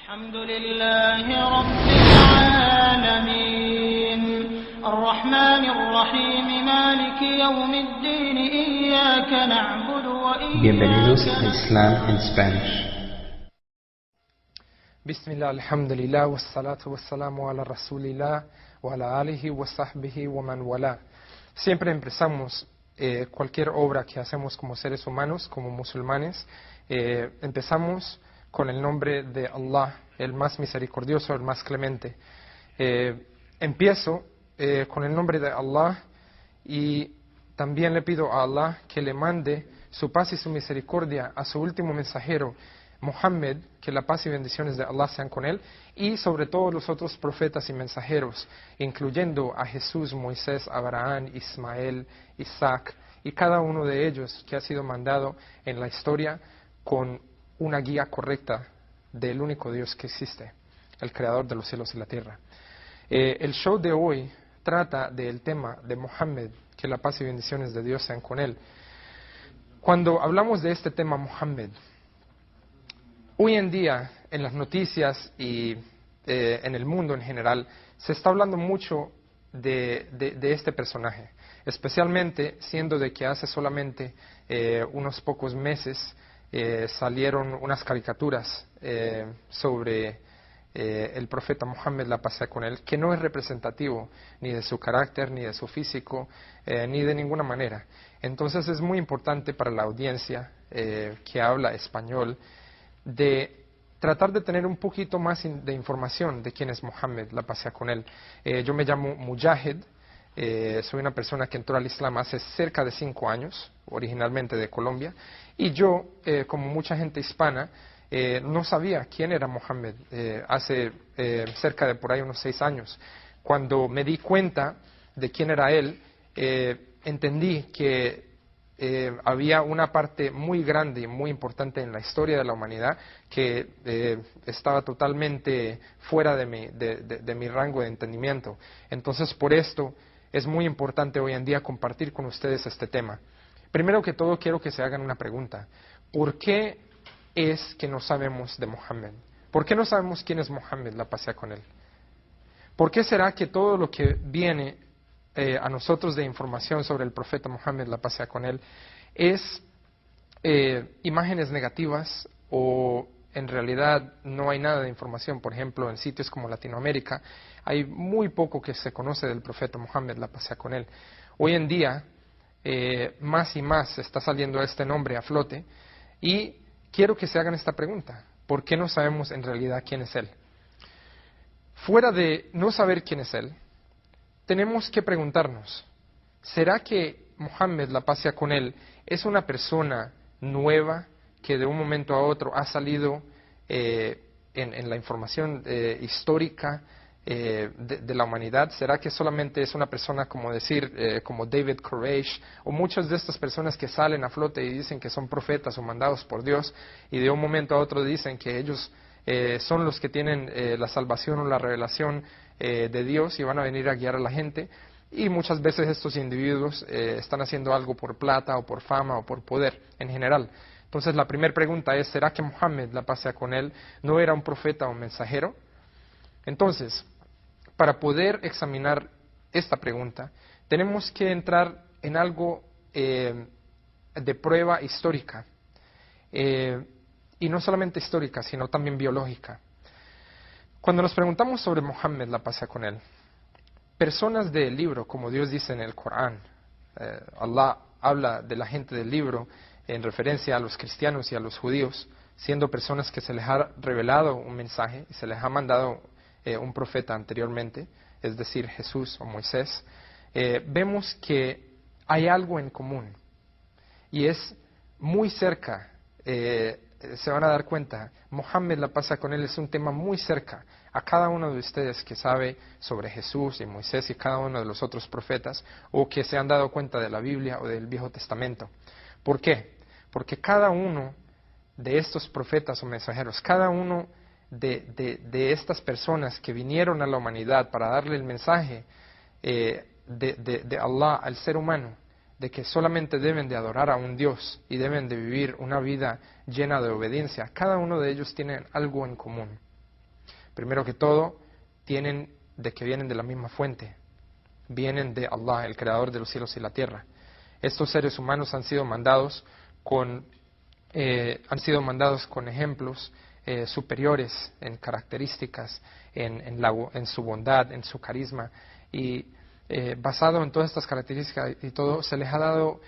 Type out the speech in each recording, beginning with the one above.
الحمد لله رب العالمين الرحمن الرحيم مالك يوم الدين إياك نعبد Bienvenidos a وإياك Islam in Spanish. Bismillah, alhamdulillah, wassalatu wassalamu ala rasulillah, wa ala alihi wa sahbihi wa man wala. Siempre empezamos cualquier obra que hacemos como seres humanos, como musulmanes, empezamos con el nombre de Allah, el más misericordioso, el más clemente. Empiezo con el nombre de Allah y también le pido a Allah que le mande su paz y su misericordia a su último mensajero, Muhammad, que la paz y bendiciones de Allah sean con él, y sobre todo los otros profetas y mensajeros, incluyendo a Jesús, Moisés, Abraham, Ismael, Isaac, y cada uno de ellos que ha sido mandado en la historia con una guía correcta del único Dios que existe, el creador de los cielos y la tierra. El show de hoy trata del tema de Muhammad, que la paz y bendiciones de Dios sean con él. Cuando hablamos de este tema, Muhammad, hoy en día, en las noticias y en el mundo en general, se está hablando mucho de este personaje, especialmente siendo de que hace solamente unos pocos meses salieron unas caricaturas sobre el profeta Muhammad, la paz sea con él, que no es representativo ni de su carácter, ni de su físico, ni de ninguna manera. Entonces es muy importante para la audiencia que habla español de tratar de tener un poquito más de información de quién es Muhammad, la paz sea con él. Yo me llamo Mujahid, soy una persona que entró al Islam hace cerca de 5 años, originalmente de Colombia, y yo, como mucha gente hispana, no sabía quién era Muhammad hace cerca de por ahí unos 6 años. Cuando me di cuenta de quién era él, entendí que había una parte muy grande y muy importante en la historia de la humanidad que estaba totalmente fuera de mi rango de entendimiento. Entonces, por esto es muy importante hoy en día compartir con ustedes este tema. Primero que todo, quiero que se hagan una pregunta. ¿Por qué es que no sabemos de Muhammad? ¿Por qué no sabemos quién es Muhammad, la paz sea con él? ¿Por qué será que todo lo que viene a nosotros de información sobre el profeta Muhammad, la paz sea con él, es imágenes negativas o en realidad no hay nada de información? Por ejemplo, en sitios como Latinoamérica hay muy poco que se conoce del profeta Muhammad, la paz sea con él. Hoy en día más y más está saliendo este nombre a flote y quiero que se hagan esta pregunta: ¿por qué no sabemos en realidad quién es él? Fuera de no saber quién es él, tenemos que preguntarnos: ¿será que Muhammad, la paz sea con él, es una persona nueva que de un momento a otro ha salido en la información histórica de la humanidad? ¿Será que solamente es una persona como como David Koresh o muchas de estas personas que salen a flote y dicen que son profetas o mandados por Dios y de un momento a otro dicen que ellos son los que tienen la salvación o la revelación de Dios y van a venir a guiar a la gente? Y muchas veces estos individuos están haciendo algo por plata o por fama o por poder en general. Entonces la primera pregunta es: ¿será que Muhammad, la paz sea con él, no era un profeta o mensajero? Entonces, para poder examinar esta pregunta, tenemos que entrar en algo de prueba histórica. Y no solamente histórica, sino también biológica. Cuando nos preguntamos sobre Muhammad, la paz sea con él, personas del libro, como Dios dice en el Corán, Allah habla de la gente del libro en referencia a los cristianos y a los judíos, siendo personas que se les ha revelado un mensaje y se les ha mandado un profeta anteriormente, es decir, Jesús o Moisés. Vemos que hay algo en común y es muy cerca. Se van a dar cuenta, Muhammad, la paz sea con él, es un tema muy cerca a cada uno de ustedes que sabe sobre Jesús y Moisés y cada uno de los otros profetas, o que se han dado cuenta de la Biblia o del Viejo Testamento. ¿Por qué? Porque cada uno de estos profetas o mensajeros, cada uno de estas personas que vinieron a la humanidad para darle el mensaje de Allah al ser humano, de que solamente deben de adorar a un Dios y deben de vivir una vida llena de obediencia, cada uno de ellos tiene algo en común. Primero que todo, vienen de la misma fuente. Vienen de Allah, el creador de los cielos y la tierra. Estos seres humanos han sido mandados con ejemplos superiores en características, en su bondad, en su carisma, y basado en todas estas características y todo, se les ha dado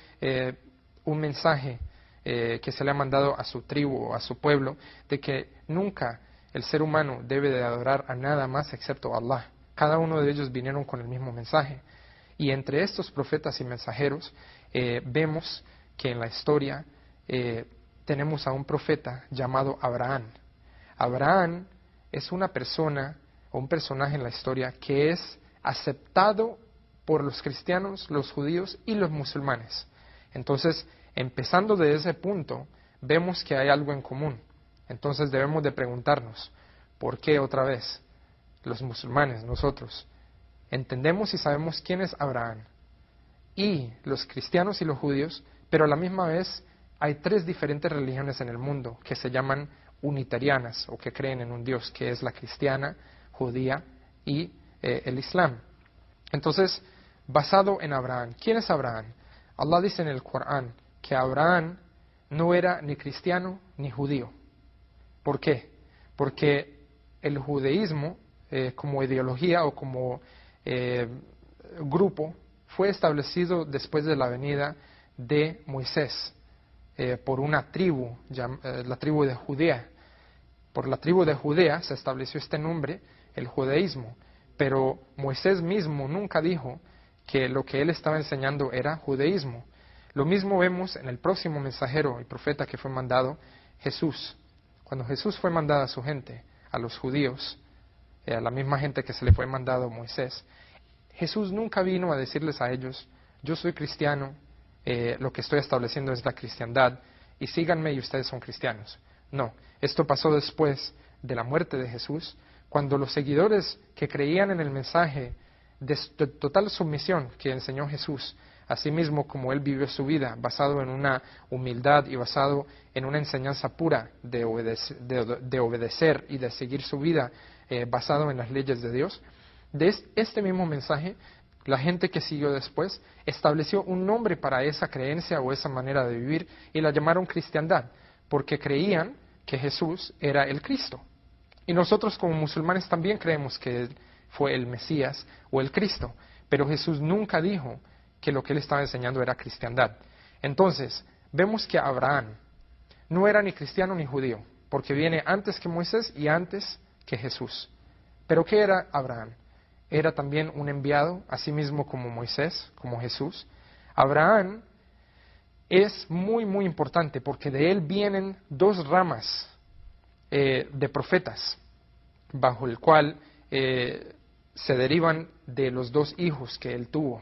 un mensaje que se le ha mandado a su tribu o a su pueblo, de que nunca el ser humano debe de adorar a nada más excepto a Allah. Cada uno de ellos vinieron con el mismo mensaje. Y entre estos profetas y mensajeros vemos que en la historia tenemos a un profeta llamado Abraham. Abraham es una persona o un personaje en la historia que es aceptado por los cristianos, los judíos y los musulmanes. Entonces, empezando de ese punto, vemos que hay algo en común. Entonces debemos de preguntarnos, ¿por qué otra vez los musulmanes, nosotros, entendemos y sabemos quién es Abraham? Y los cristianos y los judíos, pero a la misma vez hay tres diferentes religiones en el mundo que se llaman unitarianas o que creen en un Dios, que es la cristiana, judía y el Islam. Entonces, basado en Abraham, ¿quién es Abraham? Allah dice en el Corán que Abraham no era ni cristiano ni judío. ¿Por qué? Porque el judaísmo como ideología o como grupo fue establecido después de la venida de Moisés por una tribu, la tribu de Judea. Por la tribu de Judea se estableció este nombre, el judaísmo, pero Moisés mismo nunca dijo que lo que él estaba enseñando era judaísmo. Lo mismo vemos en el próximo mensajero y profeta que fue mandado, Jesús. Cuando Jesús fue mandado a su gente, a los judíos, a la misma gente que se le fue mandado a Moisés, Jesús nunca vino a decirles a ellos, yo soy cristiano, lo que estoy estableciendo es la cristiandad, y síganme y ustedes son cristianos. No, esto pasó después de la muerte de Jesús, cuando los seguidores que creían en el mensaje de total sumisión que enseñó Jesús, asimismo como él vivió su vida, basado en una humildad y basado en una enseñanza pura de obedecer y de seguir su vida basado en las leyes de Dios, de este mismo mensaje, la gente que siguió después estableció un nombre para esa creencia o esa manera de vivir y la llamaron cristiandad, porque creían que Jesús era el Cristo. Y nosotros como musulmanes también creemos que él fue el Mesías o el Cristo, pero Jesús nunca dijo que lo que él estaba enseñando era cristiandad. Entonces, vemos que Abraham no era ni cristiano ni judío, porque viene antes que Moisés y antes que Jesús. ¿Pero qué era Abraham? Era también un enviado, así mismo como Moisés, como Jesús. Abraham es muy, muy importante, porque de él vienen dos ramas de profetas, bajo el cual se derivan de los dos hijos que él tuvo.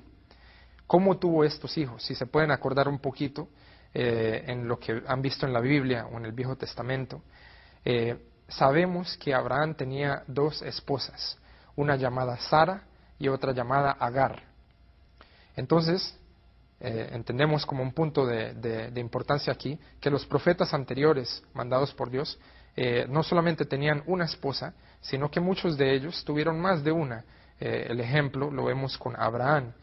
¿Cómo tuvo estos hijos? Si se pueden acordar un poquito en lo que han visto en la Biblia o en el Viejo Testamento, sabemos que Abraham tenía dos esposas, una llamada Sara y otra llamada Agar. Entonces, entendemos como un punto de importancia aquí que los profetas anteriores mandados por Dios no solamente tenían una esposa, sino que muchos de ellos tuvieron más de una. El ejemplo lo vemos con Abraham.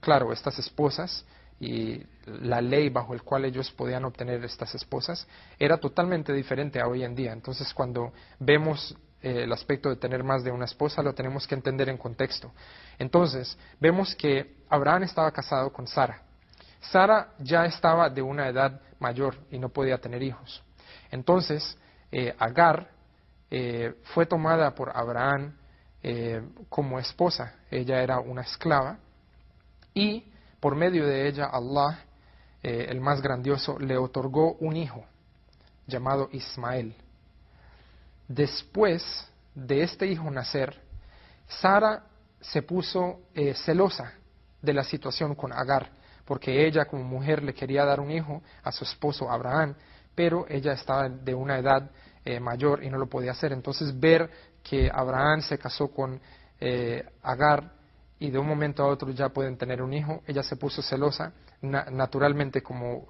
Claro, estas esposas y la ley bajo el cual ellos podían obtener estas esposas era totalmente diferente a hoy en día. Entonces, cuando vemos el aspecto de tener más de una esposa, lo tenemos que entender en contexto. Entonces, vemos que Abraham estaba casado con Sara. Sara ya estaba de una edad mayor y no podía tener hijos. Entonces, Agar fue tomada por Abraham como esposa. Ella era una esclava y por medio de ella Allah, el más grandioso, le otorgó un hijo llamado Ismael. Después de este hijo nacer, Sara se puso celosa de la situación con Agar, porque ella como mujer le quería dar un hijo a su esposo Abraham, pero ella estaba de una edad mayor y no lo podía hacer. Entonces ver que Abraham se casó con Agar y de un momento a otro ya pueden tener un hijo, ella se puso celosa, naturalmente como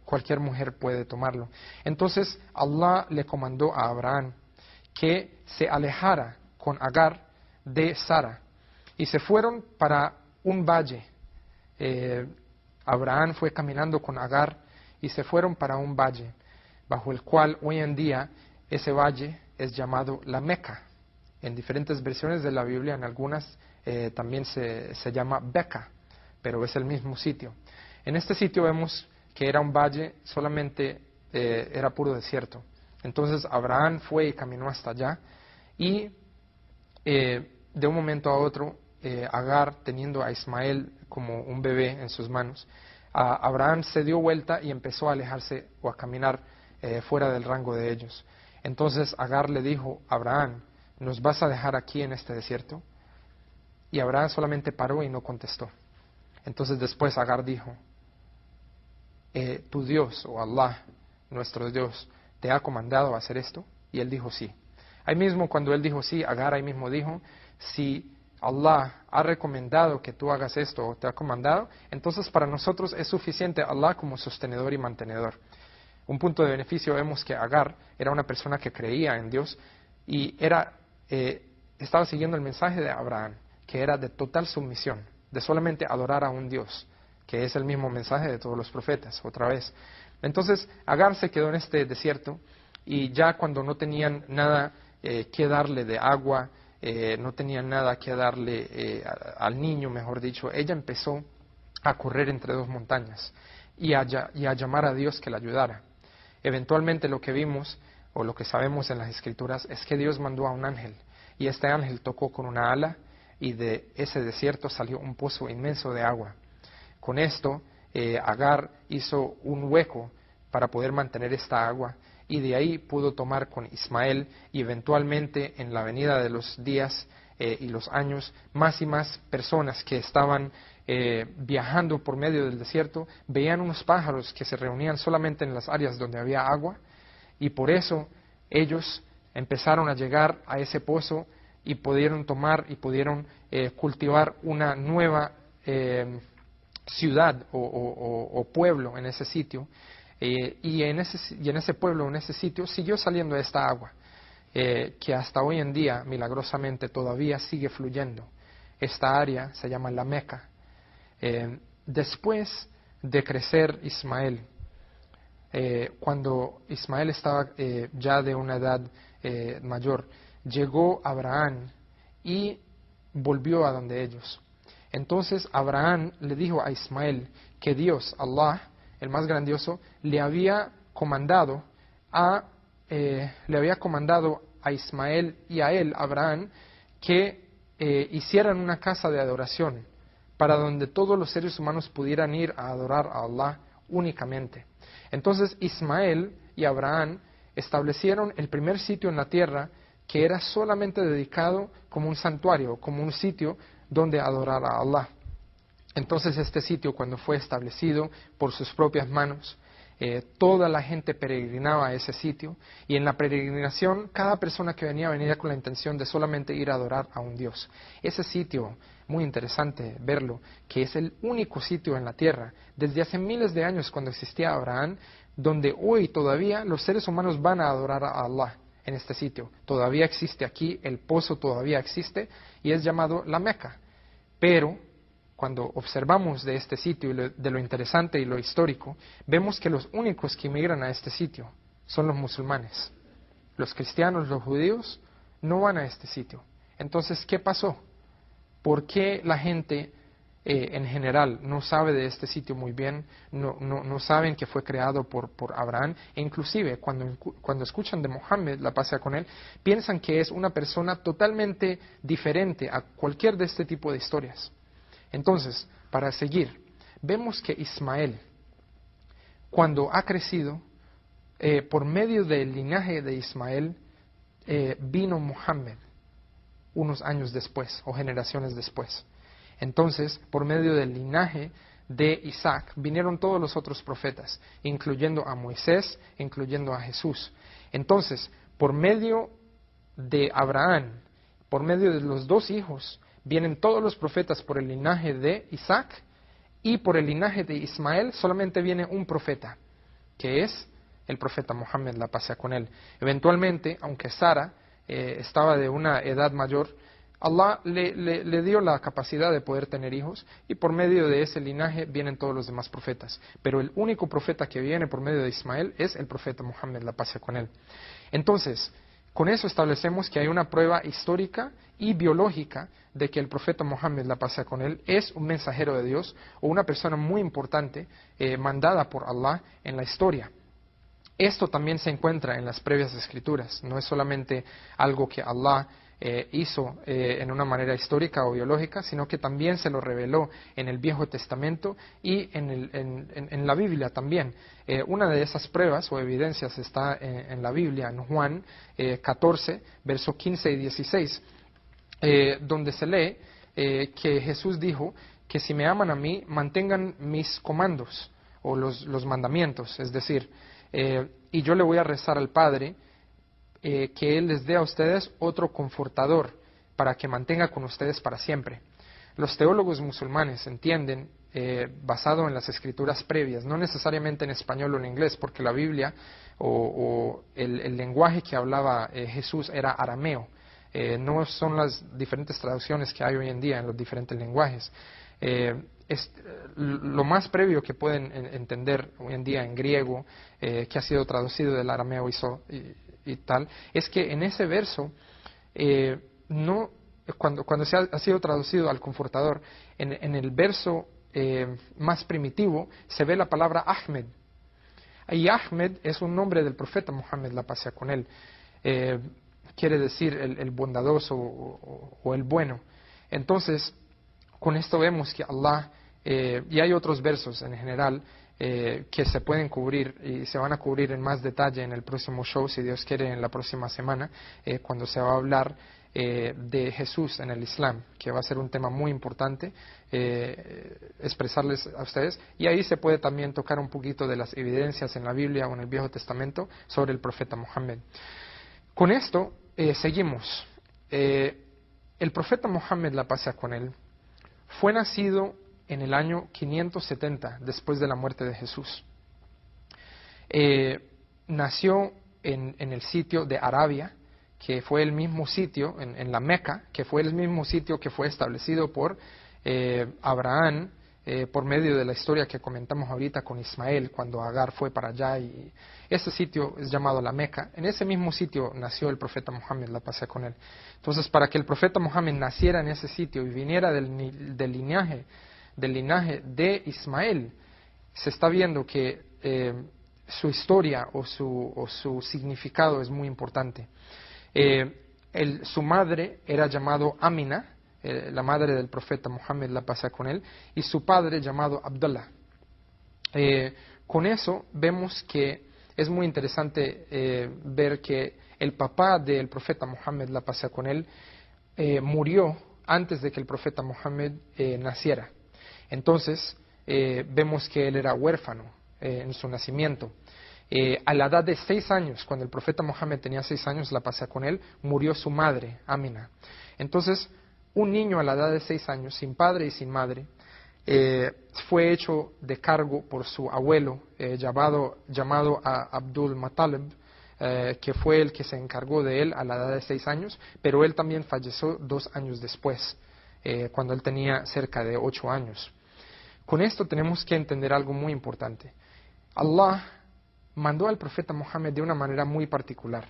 cualquier mujer puede tomarlo. Entonces Allah le comandó a Abraham que se alejara con Agar de Sara. Y se fueron para un valle. Abraham fue caminando con Agar y se fueron para un valle, bajo el cual hoy en día ese valle es llamado la Meca. En diferentes versiones de la Biblia, en algunas también se llama Beca, pero es el mismo sitio. En este sitio vemos que era un valle, solamente era puro desierto. Entonces Abraham fue y caminó hasta allá y de un momento a otro, Agar, teniendo a Ismael como un bebé en sus manos, Abraham se dio vuelta y empezó a alejarse o a caminar fuera del rango de ellos. Entonces Agar le dijo: Abraham, ¿nos vas a dejar aquí en este desierto? Y Abraham solamente paró y no contestó. Entonces después Agar dijo: ¿tu Dios o Allah, nuestro Dios, te ha comandado a hacer esto? Y él dijo: sí. Ahí mismo cuando él dijo sí, Agar ahí mismo dijo: si Allah ha recomendado que tú hagas esto o te ha comandado, entonces para nosotros es suficiente Allah como sostenedor y mantenedor. Un punto de beneficio, vemos que Agar era una persona que creía en Dios y estaba siguiendo el mensaje de Abraham, que era de total sumisión, de solamente adorar a un Dios, que es el mismo mensaje de todos los profetas, otra vez. Entonces Agar se quedó en este desierto y ya cuando no tenían nada que darle de agua, no tenían nada que darle al niño, mejor dicho, ella empezó a correr entre dos montañas y a llamar a Dios que la ayudara. Eventualmente lo que vimos o lo que sabemos en las Escrituras es que Dios mandó a un ángel y este ángel tocó con una ala y de ese desierto salió un pozo inmenso de agua. Con esto Agar hizo un hueco para poder mantener esta agua y de ahí pudo tomar con Ismael y eventualmente en la venida de los días y los años más y más personas que estaban viajando por medio del desierto veían unos pájaros que se reunían solamente en las áreas donde había agua y por eso ellos empezaron a llegar a ese pozo y pudieron tomar y pudieron cultivar una nueva ciudad o pueblo en ese sitio. Y en ese pueblo, en ese sitio, siguió saliendo esta agua, que hasta hoy en día, milagrosamente, todavía sigue fluyendo. Esta área se llama la Meca. Después de crecer Ismael, cuando Ismael estaba ya de una edad mayor, llegó Abraham y volvió a donde ellos. Entonces Abraham le dijo a Ismael que Dios, Allah, el más grandioso, le había comandado a Ismael y a él, Abraham, que hicieran una casa de adoración para donde todos los seres humanos pudieran ir a adorar a Allah únicamente. Entonces Ismael y Abraham establecieron el primer sitio en la tierra que era solamente dedicado como un santuario, como un sitio donde adorar a Allah. Entonces este sitio, cuando fue establecido por sus propias manos, toda la gente peregrinaba a ese sitio y en la peregrinación cada persona que venía con la intención de solamente ir a adorar a un Dios. Ese sitio, muy interesante verlo, que es el único sitio en la tierra desde hace miles de años cuando existía Abraham, donde hoy todavía los seres humanos van a adorar a Allah en este sitio. Todavía existe aquí, el pozo todavía existe y es llamado la Meca. Pero cuando observamos de este sitio y de lo interesante y lo histórico, vemos que los únicos que emigran a este sitio son los musulmanes. Los cristianos, los judíos, no van a este sitio. Entonces, ¿qué pasó? ¿Por qué la gente en general no sabe de este sitio muy bien? No saben que fue creado por Abraham. E inclusive, cuando escuchan de Mohammed, la paz sea con él, piensan que es una persona totalmente diferente a cualquier de este tipo de historias. Entonces, para seguir, vemos que Ismael, cuando ha crecido, por medio del linaje de Ismael, vino Mohammed unos años después o generaciones después. Entonces, por medio del linaje de Isaac, vinieron todos los otros profetas, incluyendo a Moisés, incluyendo a Jesús. Entonces, por medio de Abraham, por medio de los dos hijos, vienen todos los profetas por el linaje de Isaac y por el linaje de Ismael solamente viene un profeta, que es el profeta Mohammed, la paz sea con él. Eventualmente, aunque Sara estaba de una edad mayor, Allah le dio la capacidad de poder tener hijos y por medio de ese linaje vienen todos los demás profetas. Pero el único profeta que viene por medio de Ismael es el profeta Muhammad, la paz sea con él. Entonces, con eso establecemos que hay una prueba histórica y biológica de que el profeta Muhammad, la paz sea con él, es un mensajero de Dios o una persona muy importante mandada por Allah en la historia. Esto también se encuentra en las previas escrituras, no es solamente algo que Allah hizo en una manera histórica o biológica, sino que también se lo reveló en el Viejo Testamento y en la Biblia también. Una de esas pruebas o evidencias está en la Biblia, en Juan 14, versos 15 y 16, donde se lee que Jesús dijo que si me aman a mí, mantengan mis comandos o los mandamientos, es decir, y yo le voy a rezar al Padre, que Él les dé a ustedes otro confortador para que mantenga con ustedes para siempre. Los teólogos musulmanes entienden, basado en las escrituras previas, no necesariamente en español o en inglés, porque la Biblia o el lenguaje que hablaba Jesús era arameo, no son las diferentes traducciones que hay hoy en día en los diferentes lenguajes. Lo más previo que pueden entender hoy en día en griego, que ha sido traducido del arameo y tal, es que en ese verso, cuando ha sido traducido al confortador, en el verso más primitivo se ve la palabra Ahmed. Y Ahmed es un nombre del profeta Muhammad, la paz sea con él. Quiere decir el bondadoso o el bueno. Entonces, con esto vemos que Allah, y hay otros versos en general, que se pueden cubrir y se van a cubrir en más detalle en el próximo show, si Dios quiere, en la próxima semana, cuando se va a hablar de Jesús en el Islam, que va a ser un tema muy importante expresarles a ustedes, y ahí se puede también tocar un poquito de las evidencias en la Biblia o en el Viejo Testamento sobre el profeta Muhammad. Con esto seguimos. El profeta Muhammad, la paz sea con él, fue nacido en el año 570 después de la muerte de Jesús. Nació en el sitio de Arabia, que fue el mismo sitio, en la Meca, que fue el mismo sitio que fue establecido por Abraham por medio de la historia que comentamos ahorita con Ismael, cuando Agar fue para allá, y ese sitio es llamado la Meca. En ese mismo sitio nació el profeta Muhammad, la paz sea con él. Entonces, para que el profeta Muhammad naciera en ese sitio y viniera del linaje de Ismael, se está viendo que su historia o su significado es muy importante. Su madre era llamado Amina, la madre del profeta Muhammad, la paz sea con él, y su padre llamado Abdullah. Con eso vemos que es muy interesante ver que el papá del profeta Muhammad, la paz sea con él, murió antes de que el profeta Muhammad naciera. Entonces, vemos que él era huérfano en su nacimiento. A la edad de 6 años, cuando el profeta Muhammad tenía 6 años, la paz sea con él, murió su madre, Amina. Entonces, un niño a la edad de 6 años, sin padre y sin madre, fue hecho de cargo por su abuelo, llamado Abdul Muttalib, que fue el que se encargó de él a la edad de 6 años, pero él también falleció 2 años después, cuando él tenía cerca de 8 años. Con esto tenemos que entender algo muy importante. Allah mandó al profeta Muhammad de una manera muy particular.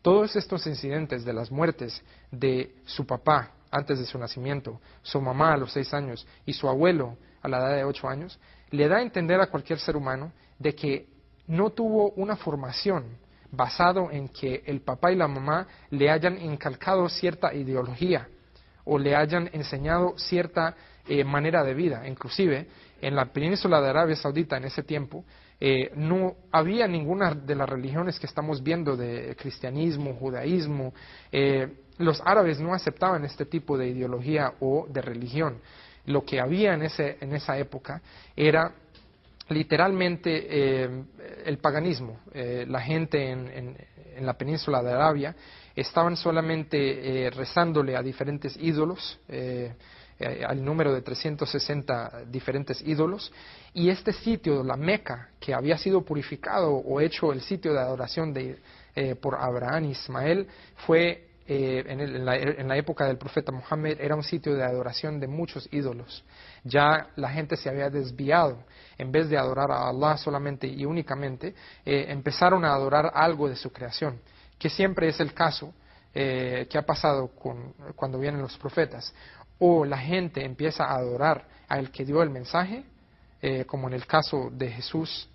Todos estos incidentes de las muertes de su papá antes de su nacimiento, su mamá a los 6 años y su abuelo a la edad de 8 años, le da a entender a cualquier ser humano de que no tuvo una formación basado en que el papá y la mamá le hayan inculcado cierta ideología o le hayan enseñado cierta manera de vida. Inclusive, en la península de Arabia Saudita en ese tiempo, no había ninguna de las religiones que estamos viendo, de cristianismo, judaísmo. Los árabes no aceptaban este tipo de ideología o de religión. Lo que había en esa época era literalmente el paganismo. La gente en la península de Arabia estaban solamente rezándole a diferentes ídolos, al número de 360 diferentes ídolos, y este sitio, la Meca, que había sido purificado o hecho el sitio de adoración por Abraham y Ismael, fue en la época del profeta Muhammad era un sitio de adoración de muchos ídolos. Ya la gente se había desviado. En vez de adorar a Allah solamente y únicamente, empezaron a adorar algo de su creación, que siempre es el caso que ha pasado cuando vienen los profetas. O la gente empieza a adorar al que dio el mensaje, como en el caso de Jesús,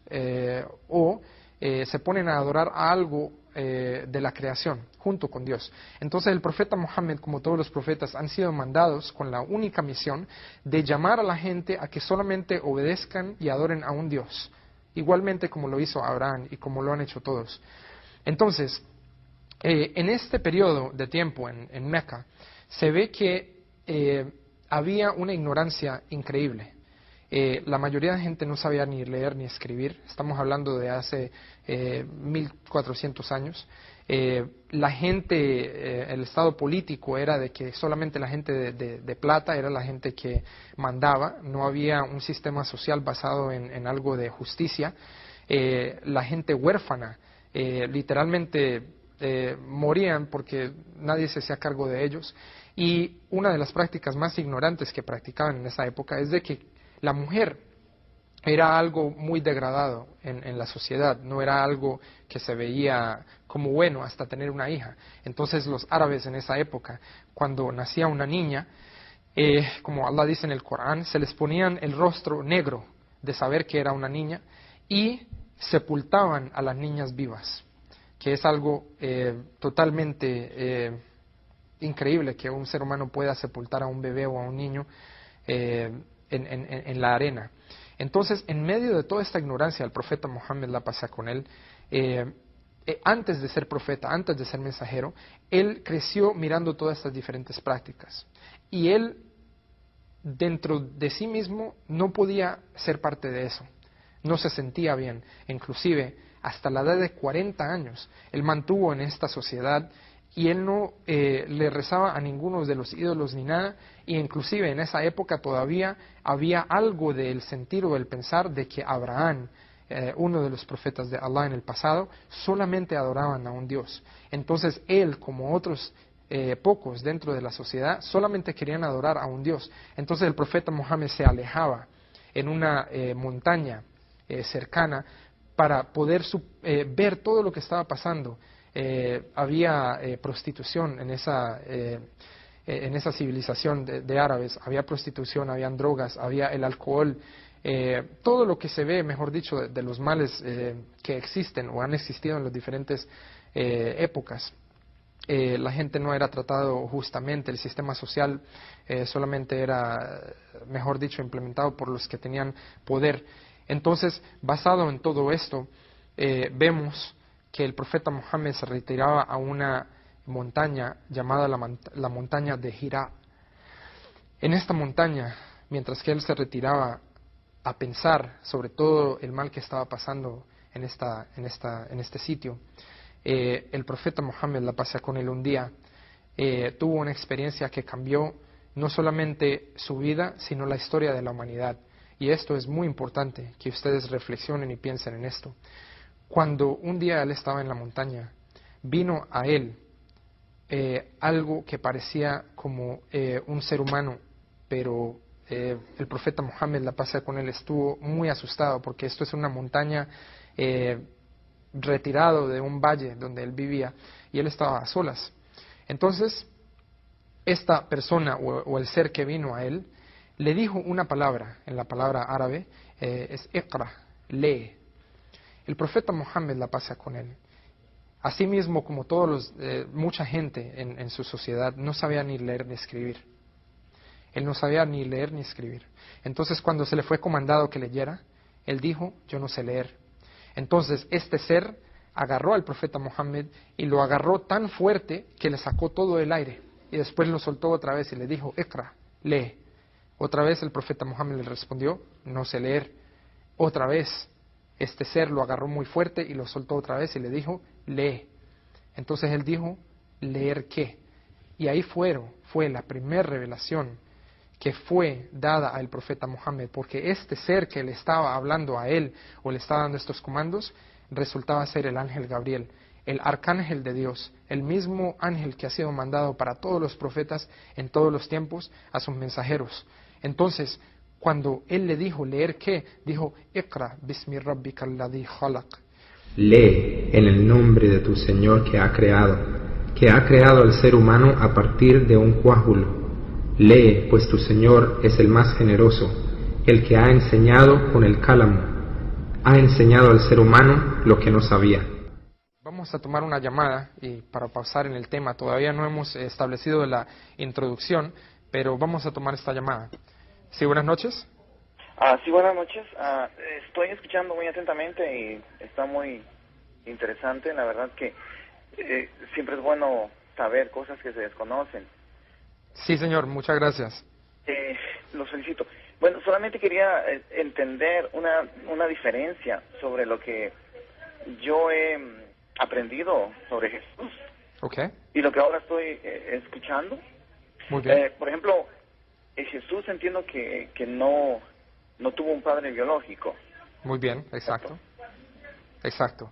o se ponen a adorar a algo de la creación junto con Dios. Entonces el profeta Muhammad, como todos los profetas, han sido mandados con la única misión de llamar a la gente a que solamente obedezcan y adoren a un Dios, igualmente como lo hizo Abraham y como lo han hecho todos. Entonces, en este periodo de tiempo en Meca, se ve que había una ignorancia increíble. La mayoría de gente no sabía ni leer ni escribir. Estamos hablando de hace 1400 años. La gente, el estado político era de que solamente la gente de plata era la gente que mandaba. No había un sistema social basado en algo de justicia. La gente huérfana literalmente morían porque nadie se hacía cargo de ellos. Y una de las prácticas más ignorantes que practicaban en esa época es de que la mujer era algo muy degradado en la sociedad, no era algo que se veía como bueno hasta tener una hija. Entonces los árabes en esa época, cuando nacía una niña, como Allah dice en el Corán, se les ponían el rostro negro de saber que era una niña y sepultaban a las niñas vivas, que es algo totalmente increíble que un ser humano pueda sepultar a un bebé o a un niño en la arena. Entonces, en medio de toda esta ignorancia, el profeta Muhammad, la paz con él, antes de ser profeta, antes de ser mensajero, él creció mirando todas estas diferentes prácticas. Y él, dentro de sí mismo, no podía ser parte de eso. No se sentía bien. Inclusive, hasta la edad de 40 años, él mantuvo en esta sociedad y él no le rezaba a ninguno de los ídolos ni nada, y inclusive en esa época todavía había algo del sentir o del pensar de que Abraham, uno de los profetas de Allah en el pasado, solamente adoraban a un Dios. Entonces él, como otros pocos dentro de la sociedad, solamente querían adorar a un Dios. Entonces el profeta Muhammad se alejaba en una montaña cercana para poder ver todo lo que estaba pasando. Había prostitución en esa civilización de árabes, había prostitución, habían drogas, había el alcohol, todo lo que se ve, mejor dicho, de los males que existen o han existido en las diferentes épocas. La gente no era tratado justamente, el sistema social solamente era, mejor dicho, implementado por los que tenían poder. Entonces, basado en todo esto, vemos que el profeta Muhammad se retiraba a una montaña llamada la montaña de Hira. En esta montaña, mientras que él se retiraba a pensar sobre todo el mal que estaba pasando en este sitio, el profeta Muhammad, la paz con él, un día tuvo una experiencia que cambió no solamente su vida, sino la historia de la humanidad. Y esto es muy importante, que ustedes reflexionen y piensen en esto. Cuando un día él estaba en la montaña, vino a él algo que parecía como un ser humano, pero el profeta Muhammad, la paz con él, estuvo muy asustado porque esto es una montaña retirado de un valle donde él vivía y él estaba a solas. Entonces, esta persona o el ser que vino a él le dijo una palabra, en la palabra árabe es iqra, lee. El profeta Muhammad, la paz con él, asimismo como mucha gente en su sociedad, no sabía ni leer ni escribir. Él no sabía ni leer ni escribir. Entonces cuando se le fue comandado que leyera, él dijo, yo no sé leer. Entonces este ser agarró al profeta Muhammad y lo agarró tan fuerte que le sacó todo el aire. Y después lo soltó otra vez y le dijo, iqra, lee. Otra vez el profeta Muhammad le respondió, no sé leer. Otra vez este ser lo agarró muy fuerte y lo soltó otra vez y le dijo, lee. Entonces él dijo, ¿leer qué? Y ahí fue la primera revelación que fue dada al profeta Muhammad, porque este ser que le estaba hablando a él o le estaba dando estos comandos resultaba ser el ángel Gabriel. el arcángel de Dios, el mismo ángel que ha sido mandado para todos los profetas en todos los tiempos a sus mensajeros. Entonces, cuando él le dijo leer qué, dijo, Iqra bismi rabbika alladhi khalaq. Lee en el nombre de tu Señor que ha creado al ser humano a partir de un coágulo. Lee, pues tu Señor es el más generoso, el que ha enseñado con el cálamo, ha enseñado al ser humano lo que no sabía. Vamos a tomar una llamada y para pausar en el tema, todavía no hemos establecido la introducción, pero vamos a tomar esta llamada. Sí, buenas noches. Sí, buenas noches. Estoy escuchando muy atentamente y está muy interesante. La verdad que siempre es bueno saber cosas que se desconocen. Sí, señor, muchas gracias. Los felicito. Bueno, solamente quería entender una diferencia sobre lo que yo he aprendido sobre Jesús. Okay. Y lo que ahora estoy escuchando. Muy bien. Por ejemplo, Jesús entiendo que no tuvo un padre biológico. Muy bien, exacto. Exacto.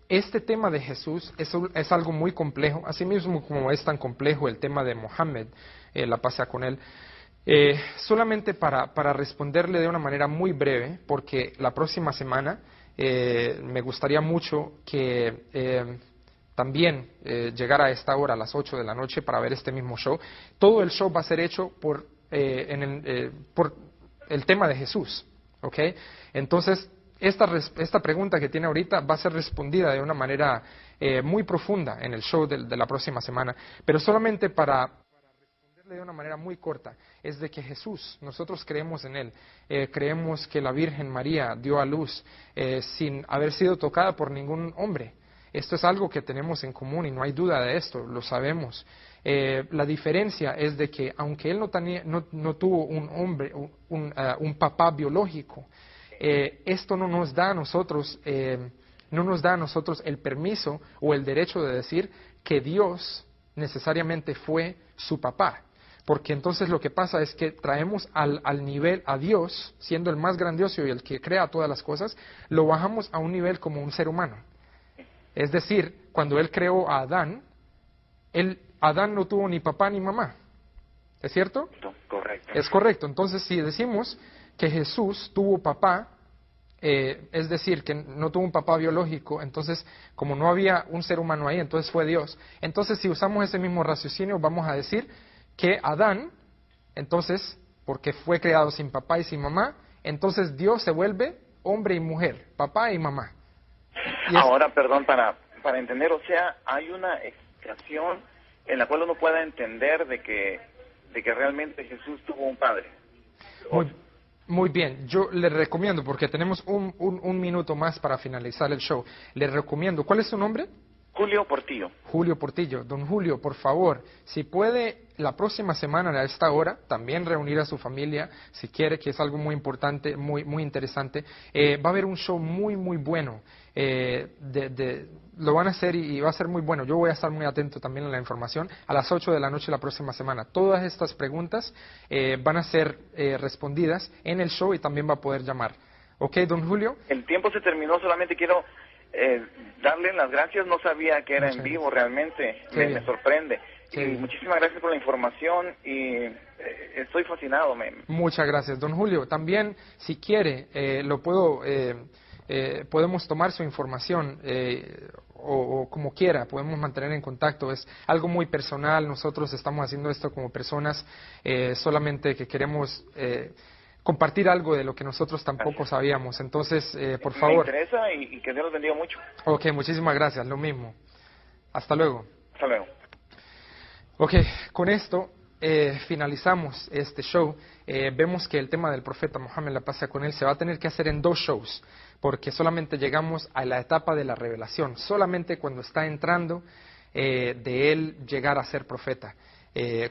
Este tema de Jesús es algo muy complejo, así mismo como es tan complejo el tema de Mohammed, la paz sea con él. Solamente para responderle de una manera muy breve, porque la próxima semana me gustaría mucho que también llegara a esta hora, a las 8 de la noche, para ver este mismo show. Todo el show va a ser hecho por el tema de Jesús, ¿ok? Entonces, esta pregunta que tiene ahorita va a ser respondida de una manera muy profunda en el show de la próxima semana, pero solamente para responderle de una manera muy corta, es de que Jesús, nosotros creemos en Él, creemos que la Virgen María dio a luz sin haber sido tocada por ningún hombre. Esto es algo que tenemos en común y no hay duda de esto, lo sabemos. La diferencia es de que aunque él no tuvo un papá biológico, esto no nos da a nosotros el permiso o el derecho de decir que Dios necesariamente fue su papá. Porque entonces lo que pasa es que traemos al nivel a Dios, siendo el más grandioso y el que crea todas las cosas, lo bajamos a un nivel como un ser humano. Es decir, cuando él creó a Adán, Adán no tuvo ni papá ni mamá. ¿Es cierto? Correcto. Es correcto. Entonces, si decimos que Jesús tuvo papá, es decir, que no tuvo un papá biológico, entonces, como no había un ser humano ahí, entonces fue Dios. Entonces, si usamos ese mismo raciocinio, vamos a decir que Adán, entonces, porque fue creado sin papá y sin mamá, entonces Dios se vuelve hombre y mujer, papá y mamá. Ahora, perdón, para entender, o sea, hay una explicación en la cual uno pueda entender de que realmente Jesús tuvo un padre. Muy bien, yo le recomiendo, porque tenemos un minuto más para finalizar el show, le recomiendo, ¿cuál es su nombre? Julio Portillo. Julio Portillo. Don Julio, por favor, si puede la próxima semana a esta hora, también reunir a su familia, si quiere, que es algo muy importante, muy interesante. Va a haber un show muy bueno. Lo van a hacer y va a ser muy bueno. Yo voy a estar muy atento también a la información. A las 8 de la noche la próxima semana. Todas estas preguntas van a ser respondidas en el show y también va a poder llamar. ¿Ok, don Julio? El tiempo se terminó, solamente quiero darle las gracias. No sabía que era en vivo realmente. Me sorprende. Y muchísimas gracias por la información y estoy fascinado. Muchas gracias, don Julio. También, si quiere, podemos tomar su información o como quiera, podemos mantener en contacto. Es algo muy personal, nosotros estamos haciendo esto como personas solamente que queremos compartir algo de lo que nosotros tampoco sabíamos. Entonces, por favor. Me interesa y que Dios los bendiga mucho. Ok, muchísimas gracias, lo mismo. Hasta luego. Hasta luego. Ok, con esto finalizamos este show. Vemos que el tema del profeta Mohammed, la paz sea con él, se va a tener que hacer en 2 shows, porque solamente llegamos a la etapa de la revelación, solamente cuando está entrando de él llegar a ser profeta.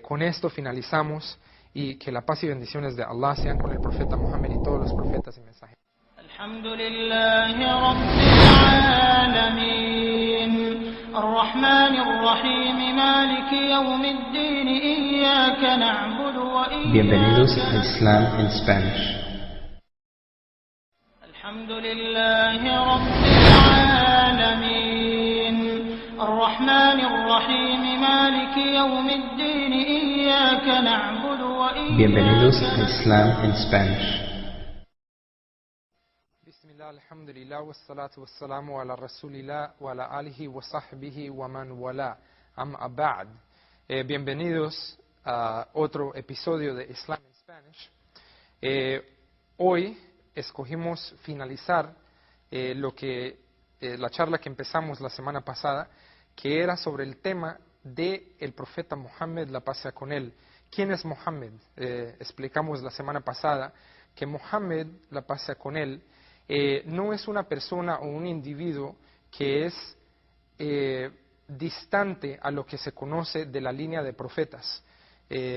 Con esto finalizamos y que la paz y bendiciones de Allah sean con el profeta Mohammed y todos los profetas y mensajeros. Alhamdulillahi Rabbil Alamin. الرحمن الرحيم مالك يوم الدين إياك نعبد وإياك Bienvenidos a Islam en Spanish. الحمد لله رب العالمين الرحمن الرحيم مالك يوم الدين إياك نعبد وإياك Bienvenidos a Islam in Spanish. Bismillah, alhamdulillah, wassalatu wassalamu ala rasulillah wa ala alihi wa sahbihi wa man wala. Amma ba'd. Bienvenidos a otro episodio de Islam in Spanish. Hoy escogimos finalizar la charla que empezamos la semana pasada, que era sobre el tema del profeta Muhammad, la paz sea con él. ¿Quién es Muhammad? Explicamos la semana pasada que Muhammad, la paz sea con él, no es una persona o un individuo que es distante a lo que se conoce de la línea de profetas.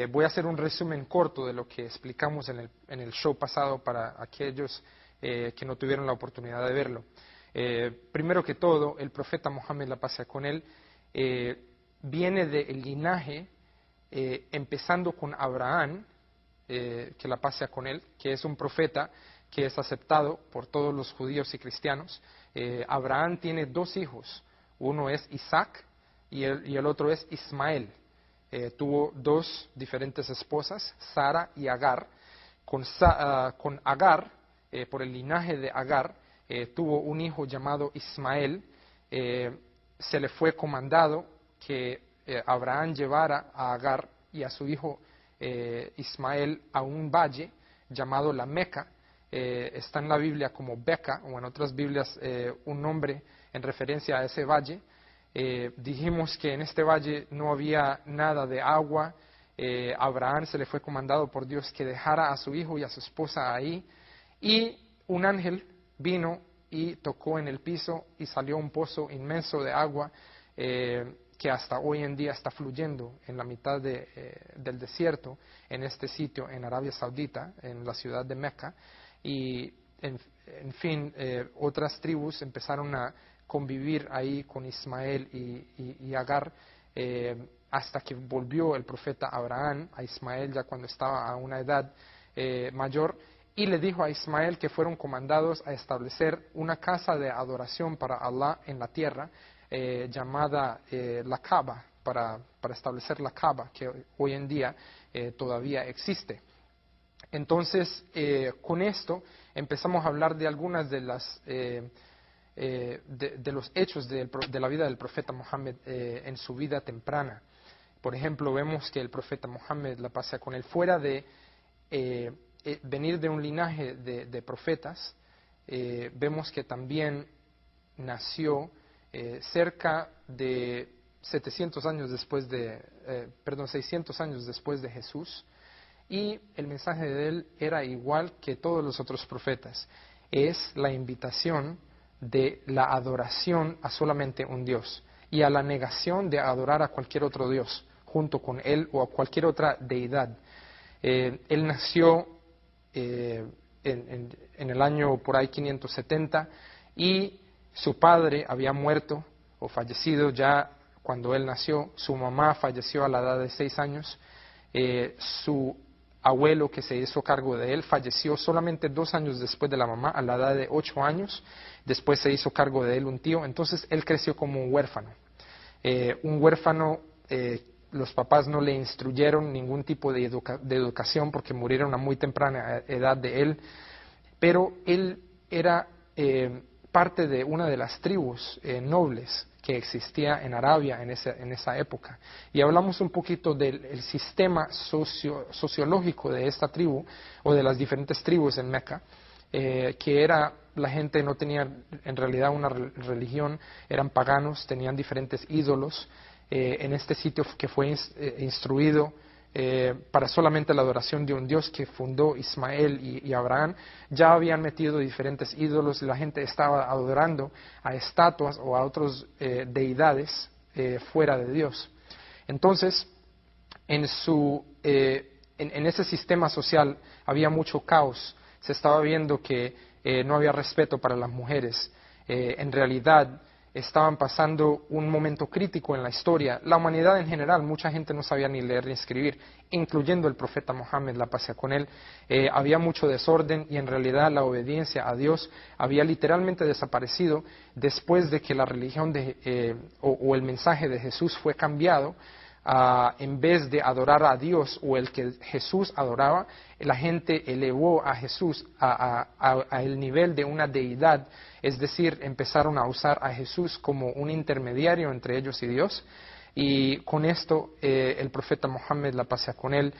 Voy a hacer un resumen corto de lo que explicamos en el show pasado para aquellos que no tuvieron la oportunidad de verlo. Primero que todo, el profeta Muhammad, la paz sea con él, viene del linaje, empezando con Abraham, que la paz sea con él, que es un profeta que es aceptado por todos los judíos y cristianos. Abraham tiene dos hijos, uno es Isaac y el otro es Ismael. Tuvo dos diferentes esposas, Sara y Agar. Con Agar, por el linaje de Agar, tuvo un hijo llamado Ismael. Se le fue comandado que Abraham llevara a Agar y a su hijo Ismael a un valle llamado la Meca. Está en la Biblia como Beca, o en otras Biblias un nombre en referencia a ese valle. Dijimos que en este valle no había nada de agua. Abraham se le fue comandado por Dios que dejara a su hijo y a su esposa ahí, y un ángel vino y tocó en el piso y salió un pozo inmenso de agua que hasta hoy en día está fluyendo en la mitad del desierto, en este sitio, en Arabia Saudita, en la ciudad de Meca. Y en fin, otras tribus empezaron a convivir ahí con Ismael y Agar, hasta que volvió el profeta Abraham a Ismael ya cuando estaba a una edad mayor, y le dijo a Ismael que fueron comandados a establecer una casa de adoración para Allah en la tierra, llamada la Kaaba, para establecer la Kaaba, que hoy en día todavía existe. Entonces, con esto empezamos a hablar de algunas de los hechos de la vida del profeta Muhammad en su vida temprana. Por ejemplo, vemos que el profeta Muhammad, la paz sea con él, fuera de venir de un linaje de profetas, vemos que también nació cerca de 600 años después de Jesús, y el mensaje de él era igual que todos los otros profetas. Es la invitación de la adoración a solamente un Dios y a la negación de adorar a cualquier otro Dios junto con él o a cualquier otra deidad. Él nació en el año por ahí 570, y su padre había muerto o fallecido ya cuando él nació. Su mamá falleció a la edad de 6 años. Su abuelo, que se hizo cargo de él, falleció solamente 2 años después de la mamá, a la edad de 8 años. Después se hizo cargo de él un tío. Entonces él creció como un huérfano. Los papás no le instruyeron ningún tipo de educación porque murieron a muy temprana edad de él, pero él era parte de una de las tribus nobles que existía en Arabia en esa época. Y hablamos un poquito del sistema sociológico de esta tribu, o de las diferentes tribus en Meca, que era, la gente no tenía en realidad una religión, eran paganos, tenían diferentes ídolos. En este sitio que fue instruido para solamente la adoración de un Dios que fundó Ismael y Abraham, ya habían metido diferentes ídolos y la gente estaba adorando a estatuas o a otras deidades fuera de Dios. Entonces, en ese sistema social había mucho caos. Se estaba viendo que no había respeto para las mujeres. En realidad, estaban pasando un momento crítico en la historia. La humanidad en general, mucha gente no sabía ni leer ni escribir, incluyendo el profeta Mohammed, la paz sea con él. Había mucho desorden y en realidad la obediencia a Dios había literalmente desaparecido después de que la religión o el mensaje de Jesús fue cambiado. En vez de adorar a Dios o el que Jesús adoraba, la gente elevó a Jesús al nivel de una deidad, es decir, empezaron a usar a Jesús como un intermediario entre ellos y Dios, y con esto el profeta Mohammed, la paz sea con él,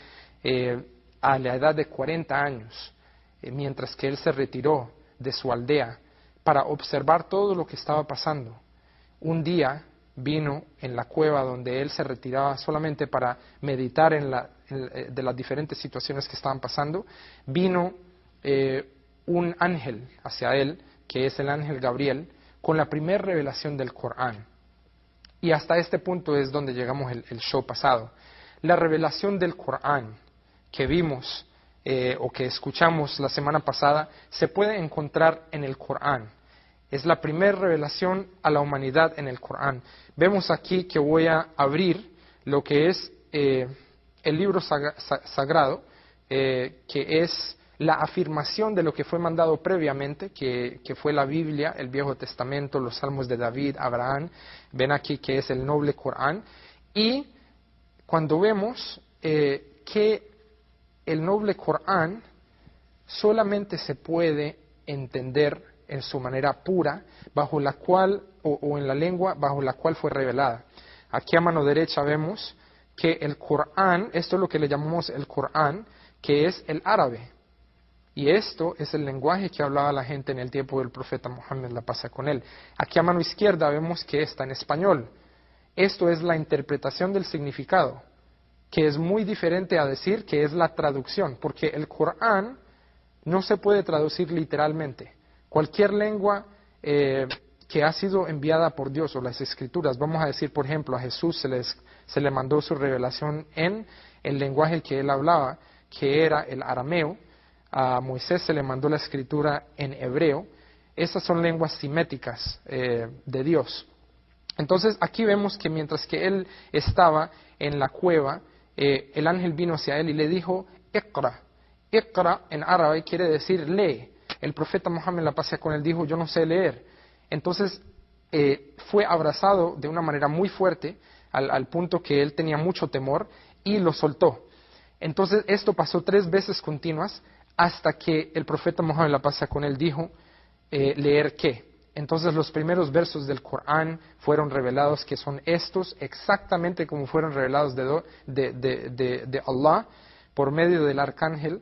a la edad de 40 años, mientras que él se retiró de su aldea para observar todo lo que estaba pasando, un día vino en la cueva donde él se retiraba solamente para meditar de las diferentes situaciones que estaban pasando, vino un ángel hacia él, que es el ángel Gabriel, con la primera revelación del Corán. Y hasta este punto es donde llegamos el show pasado. La revelación del Corán que vimos o que escuchamos la semana pasada se puede encontrar en el Corán. Es la primera revelación a la humanidad en el Corán. Vemos aquí que voy a abrir lo que es el libro sagrado, que es la afirmación de lo que fue mandado previamente, que fue la Biblia, el Viejo Testamento, los Salmos de David, Abraham. Ven aquí que es el noble Corán. Y cuando vemos que el noble Corán solamente se puede entender en su manera pura, bajo la cual, o en la lengua bajo la cual fue revelada. Aquí a mano derecha vemos que el Corán, esto es lo que le llamamos el Corán, que es el árabe. Y esto es el lenguaje que hablaba la gente en el tiempo del profeta Mohammed, la paz sea con él. Aquí a mano izquierda vemos que está en español. Esto es la interpretación del significado, que es muy diferente a decir que es la traducción, porque el Corán no se puede traducir literalmente. Cualquier lengua que ha sido enviada por Dios, o las escrituras, vamos a decir, por ejemplo, a Jesús se le mandó su revelación en el lenguaje que él hablaba, que era el arameo. A Moisés se le mandó la escritura en hebreo. Esas son lenguas siméticas de Dios. Entonces aquí vemos que mientras que él estaba en la cueva, el ángel vino hacia él y le dijo, Iqra. Iqra en árabe quiere decir lee. El profeta Mohammed, la paz sea con él, dijo, yo no sé leer. Entonces fue abrazado de una manera muy fuerte, al punto que él tenía mucho temor, y lo soltó. Entonces esto pasó 3 veces continuas, hasta que el profeta Mohammed, la paz sea con él, dijo, ¿leer qué? Entonces los primeros versos del Corán fueron revelados, que son estos, exactamente como fueron revelados de Allah, por medio del arcángel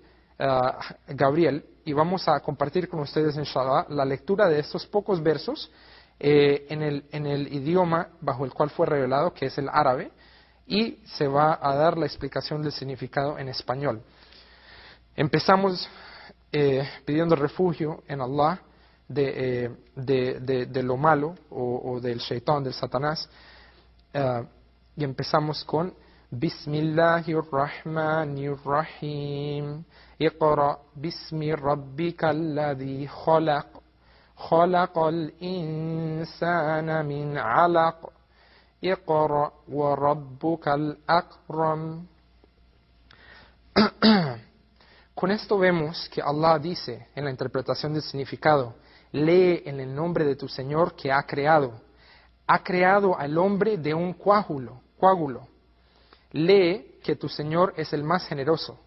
Gabriel. Y vamos a compartir con ustedes, inshallah, la lectura de estos pocos versos en el idioma bajo el cual fue revelado, que es el árabe, y se va a dar la explicación del significado en español. Empezamos pidiendo refugio en Allah de lo malo o del shaitán, del Satanás, y empezamos con Bismillahirrahmanirrahim. Iqra bismi rabbika alladhi khalaq. Khalaqal insana min alaq. Iqra wa rabbukal akram. Con esto vemos que Allah dice en la interpretación del significado, lee en el nombre de tu Señor que ha creado. Ha creado al hombre de un coágulo. Lee que tu Señor es el más generoso,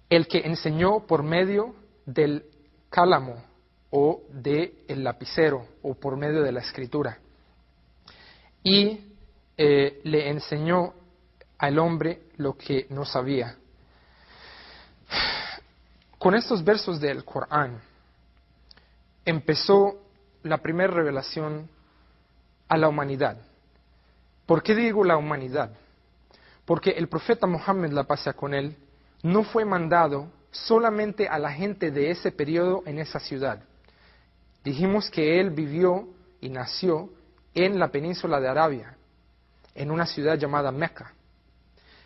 el que enseñó por medio del cálamo o del lapicero o por medio de la escritura. Y le enseñó al hombre lo que no sabía. Con estos versos del Corán empezó la primera revelación a la humanidad. ¿Por qué digo la humanidad? Porque el profeta Mohammed, la paz sea con él, no fue mandado solamente a la gente de ese periodo en esa ciudad. Dijimos que él vivió y nació en la península de Arabia, en una ciudad llamada Meca.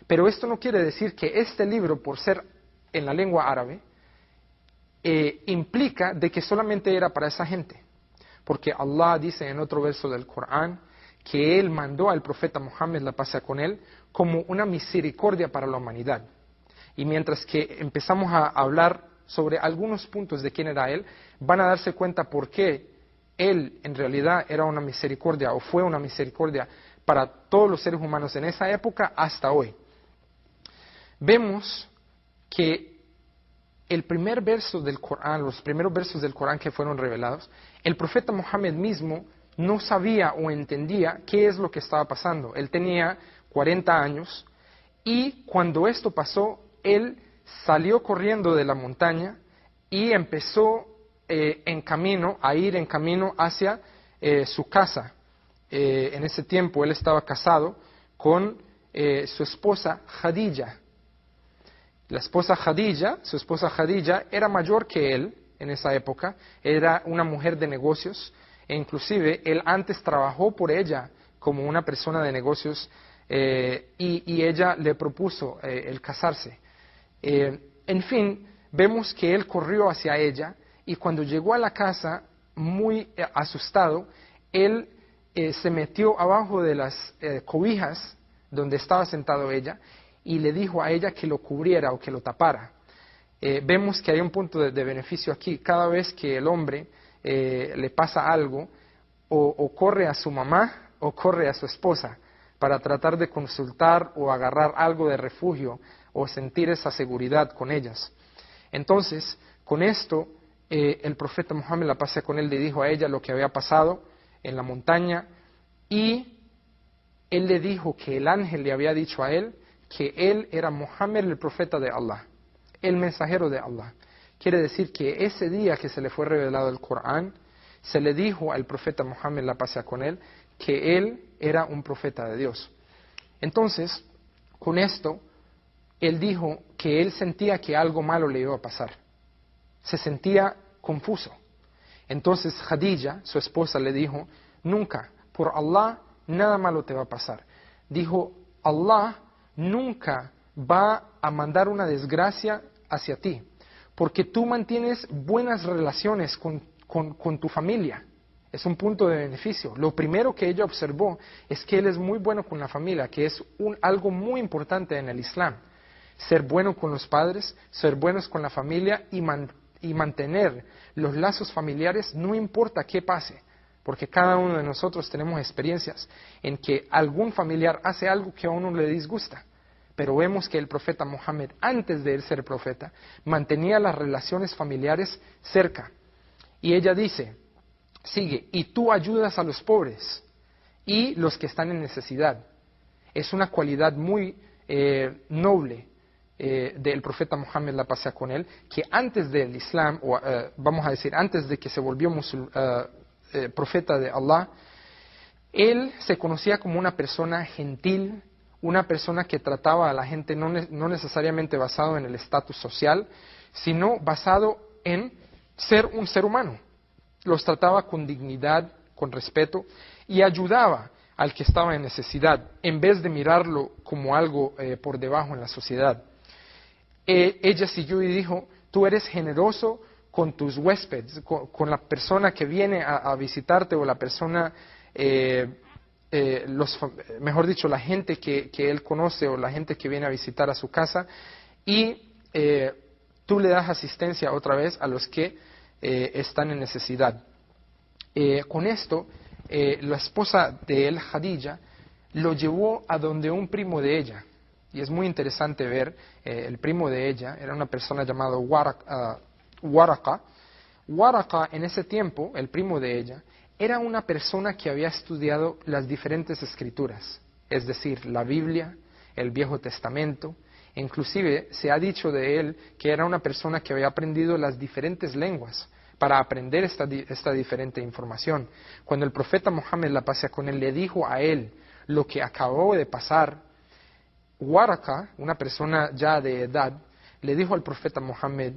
Pero esto no quiere decir que este libro, por ser en la lengua árabe, implica de que solamente era para esa gente. porque Allah dice en otro verso del Corán que Él mandó al profeta Muhammad, la paz sea con él, como una misericordia para la humanidad. Y mientras que empezamos a hablar sobre algunos puntos de quién era Él, van a darse cuenta por qué Él en realidad era una misericordia o fue una misericordia para todos los seres humanos en esa época hasta hoy. Vemos que el primer verso del Corán, los primeros versos del Corán que fueron revelados, el profeta Muhammad mismo no sabía o entendía qué es lo que estaba pasando. Él tenía 40 años y cuando esto pasó, él salió corriendo de la montaña y empezó a ir en camino hacia su casa. En ese tiempo él estaba casado con su esposa Khadija. La esposa Khadija, su esposa Khadija, era mayor que él en esa época, era una mujer de negocios, e inclusive él antes trabajó por ella como una persona de negocios y ella le propuso el casarse. En fin, vemos que él corrió hacia ella y cuando llegó a la casa, muy asustado, él se metió abajo de las cobijas donde estaba sentado ella y le dijo a ella que lo cubriera o que lo tapara. Vemos que hay un punto de beneficio aquí. Cada vez que el hombre le pasa algo, o corre a su mamá o corre a su esposa para tratar de consultar o agarrar algo de refugio o sentir esa seguridad con ellas. Entonces, con esto, el profeta Muhammad, la paz sea con él, le dijo a ella lo que había pasado en la montaña y él le dijo que el ángel le había dicho a él que él era Muhammad, el profeta de Allah, el mensajero de Allah. Quiere decir que ese día que se le fue revelado el Corán, se le dijo al profeta Muhammad, la paz sea con él, que él era un profeta de Dios. Entonces, con esto, él dijo que él sentía que algo malo le iba a pasar. Se sentía confuso. Entonces Khadija, su esposa, le dijo, nunca, por Allah, nada malo te va a pasar. Dijo, Allah nunca va a mandar una desgracia hacia ti, porque tú mantienes buenas relaciones con tu familia. Es un punto de beneficio. Lo primero que ella observó es que él es muy bueno con la familia, que es algo muy importante en el Islam. Ser bueno con los padres, ser buenos con la familia y mantener los lazos familiares no importa qué pase, porque cada uno de nosotros tenemos experiencias en que algún familiar hace algo que a uno le disgusta. Pero vemos que el profeta Muhammad, antes de él ser profeta, mantenía las relaciones familiares cerca. Y ella dice, sigue, y tú ayudas a los pobres y los que están en necesidad. Es una cualidad muy noble del profeta Muhammad, la paz sea con él, que antes del Islam, o vamos a decir, antes de que se volvió profeta de Allah, él se conocía como una persona gentil, una persona que trataba a la gente no necesariamente basado en el estatus social, sino basado en ser un ser humano. Los trataba con dignidad, con respeto, y ayudaba al que estaba en necesidad, en vez de mirarlo como algo por debajo en la sociedad. Ella siguió y dijo, tú eres generoso con tus huéspedes, con la persona que viene a visitarte o la persona, mejor dicho, la gente que él conoce o la gente que viene a visitar a su casa, y tú le das asistencia otra vez a los que están en necesidad. Con esto, la esposa de él, Khadija, lo llevó a donde un primo de ella. Y es muy interesante ver, el primo de ella era una persona llamada Waraka. Waraka, en ese tiempo, el primo de ella, era una persona que había estudiado las diferentes escrituras, es decir, la Biblia, el Viejo Testamento. Inclusive se ha dicho de él que era una persona que había aprendido las diferentes lenguas para aprender esta diferente información. Cuando el profeta Muhammad, la paz sea con él, le dijo a él lo que acabó de pasar, Waraka, una persona ya de edad, le dijo al profeta Muhammad,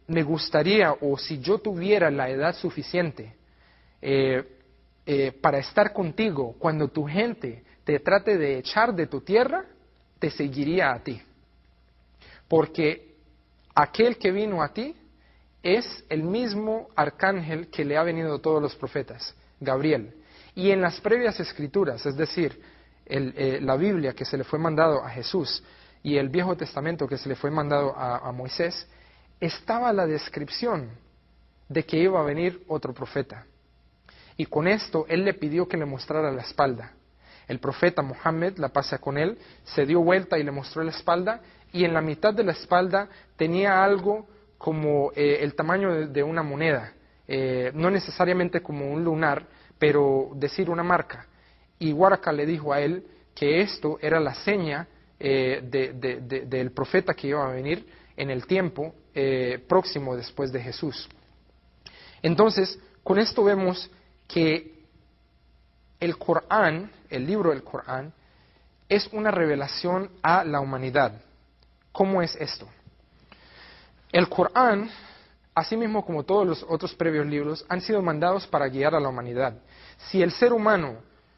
me gustaría, o si yo tuviera la edad suficiente para estar contigo, cuando tu gente te trate de echar de tu tierra, te seguiría a ti. Porque aquel que vino a ti es el mismo arcángel que le ha venido a todos los profetas, Gabriel. Y en las previas escrituras, es decir, la Biblia que se le fue mandado a Jesús y el Viejo Testamento que se le fue mandado a Moisés, estaba la descripción de que iba a venir otro profeta. Y con esto él le pidió que le mostrara la espalda. El profeta Muhammad, la paz sea con él, se dio vuelta y le mostró la espalda, y en la mitad de la espalda tenía algo como el tamaño de una moneda, no necesariamente como un lunar, pero decir una marca. Y Waraka le dijo a él que esto era la seña del profeta que iba a venir en el tiempo próximo después de Jesús. Entonces, con esto vemos que el Corán, el libro del Corán, es una revelación a la humanidad. ¿Cómo es esto? El Corán, así mismo como todos los otros previos libros, han sido mandados para guiar a la humanidad. Si el ser humano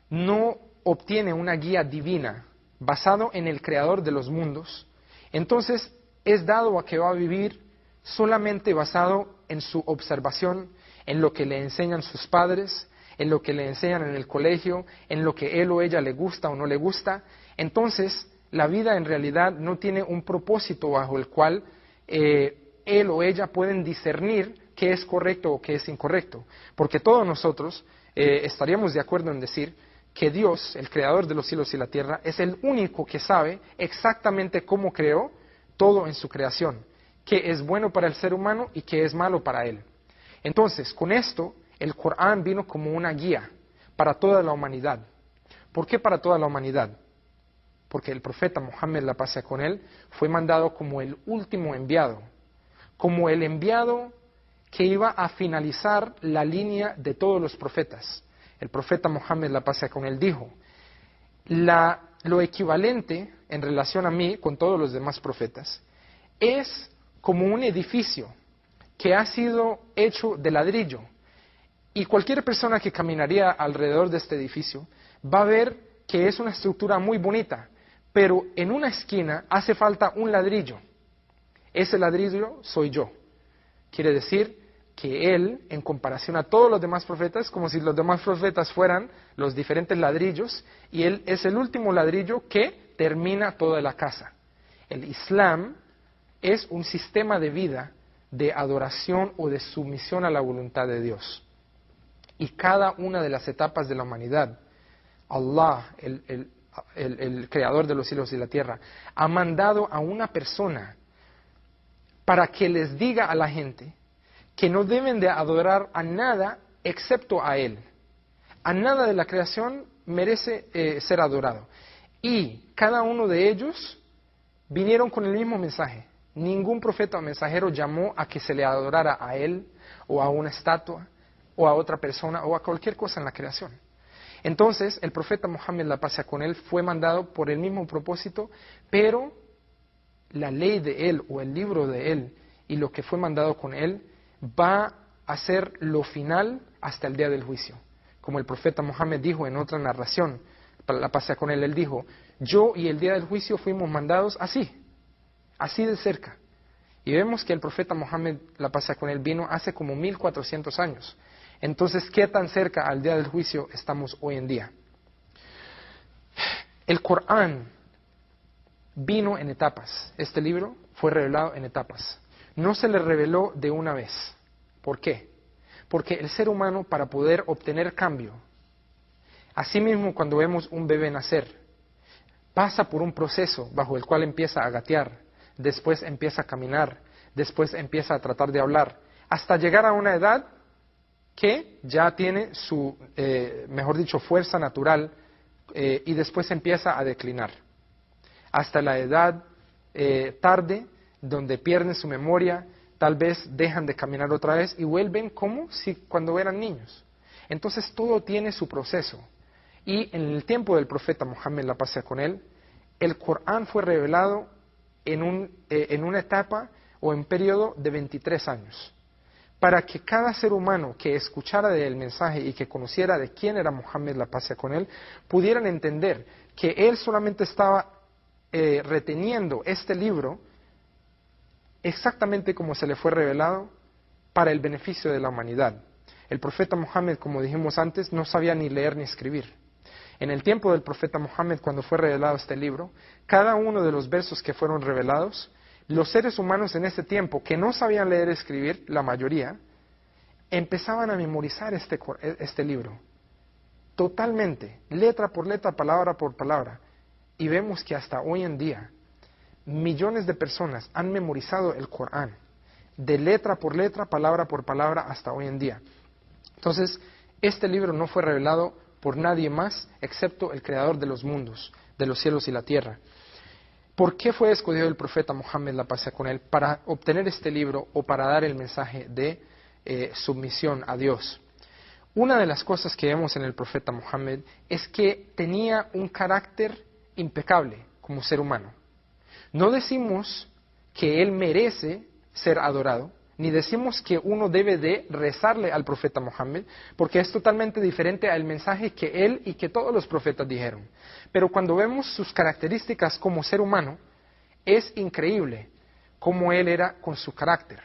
no obtiene una guía divina basado en el Creador de los mundos, entonces es dado a que va a vivir solamente basado en su observación, en lo que le enseñan sus padres, en lo que le enseñan en el colegio, en lo que él o ella le gusta o no le gusta. Entonces, la vida en realidad no tiene un propósito bajo el cual él o ella pueden discernir qué es correcto o qué es incorrecto. Porque todos nosotros estaríamos de acuerdo en decir que Dios, el creador de los cielos y la tierra, es el único que sabe exactamente cómo creó todo en su creación, qué es bueno para el ser humano y qué es malo para él. Entonces, con esto, el Corán vino como una guía para toda la humanidad. ¿Por qué para toda la humanidad? Porque el profeta Muhammad, la paz sea con él, fue mandado como el último enviado, como el enviado que iba a finalizar la línea de todos los profetas. El profeta Muhammad, la paz sea con él, dijo, lo equivalente en relación a mí con todos los demás profetas es como un edificio que ha sido hecho de ladrillo. Y cualquier persona que caminaría alrededor de este edificio va a ver que es una estructura muy bonita, pero en una esquina hace falta un ladrillo. Ese ladrillo soy yo. Quiere decir que él, en comparación a todos los demás profetas, como si los demás profetas fueran los diferentes ladrillos, y él es el último ladrillo que termina toda la casa. El Islam es un sistema de vida de adoración o de sumisión a la voluntad de Dios. Y cada una de las etapas de la humanidad, Allah, el creador de los cielos y la tierra, ha mandado a una persona para que les diga a la gente que no deben de adorar a nada excepto a Él. A nada de la creación merece ser adorado. Y cada uno de ellos vinieron con el mismo mensaje. Ningún profeta o mensajero llamó a que se le adorara a Él o a una estatua o a otra persona o a cualquier cosa en la creación. Entonces, el profeta Muhammad, la paz sea con él, fue mandado por el mismo propósito, pero la ley de él o el libro de él y lo que fue mandado con él va a ser lo final hasta el día del juicio. Como el profeta Muhammad dijo en otra narración, la paz sea con él, él dijo, yo y el día del juicio fuimos mandados así de cerca. Y vemos que el profeta Muhammad, la paz sea con él, vino hace como 1400 años. Entonces, ¿qué tan cerca al día del juicio estamos hoy en día? El Corán vino en etapas. Este libro fue revelado en etapas. No se le reveló de una vez. ¿Por qué? Porque el ser humano, para poder obtener cambio, asimismo cuando vemos un bebé nacer, pasa por un proceso bajo el cual empieza a gatear, después empieza a caminar, después empieza a tratar de hablar, hasta llegar a una edad que ya tiene su, mejor dicho, fuerza natural y después empieza a declinar. Hasta la edad tarde, donde pierden su memoria, tal vez dejan de caminar otra vez y vuelven como si cuando eran niños. Entonces todo tiene su proceso. Y en el tiempo del profeta Muhammad, la paz sea con él, el Corán fue revelado en una etapa o en un periodo de 23 años. Para que cada ser humano que escuchara del mensaje y que conociera de quién era Muhammad, la paz sea con él, pudieran entender que él solamente estaba reteniendo este libro exactamente como se le fue revelado para el beneficio de la humanidad. El profeta Muhammad, como dijimos antes, no sabía ni leer ni escribir. En el tiempo del profeta Muhammad, cuando fue revelado este libro, cada uno de los versos que fueron revelados, los seres humanos en ese tiempo, que no sabían leer y escribir, la mayoría, empezaban a memorizar este libro. Totalmente, letra por letra, palabra por palabra. Y vemos que hasta hoy en día, millones de personas han memorizado el Corán, de letra por letra, palabra por palabra, hasta hoy en día. Entonces, este libro no fue revelado por nadie más, excepto el Creador de los mundos, de los cielos y la tierra. ¿Por qué fue escogido el profeta Muhammad, la paz sea con él, para obtener este libro o para dar el mensaje de sumisión a Dios? Una de las cosas que vemos en el profeta Muhammad es que tenía un carácter impecable como ser humano. No decimos que él merece ser adorado, ni decimos que uno debe de rezarle al profeta Muhammad, porque es totalmente diferente al mensaje que él y que todos los profetas dijeron. Pero cuando vemos sus características como ser humano, es increíble cómo él era con su carácter.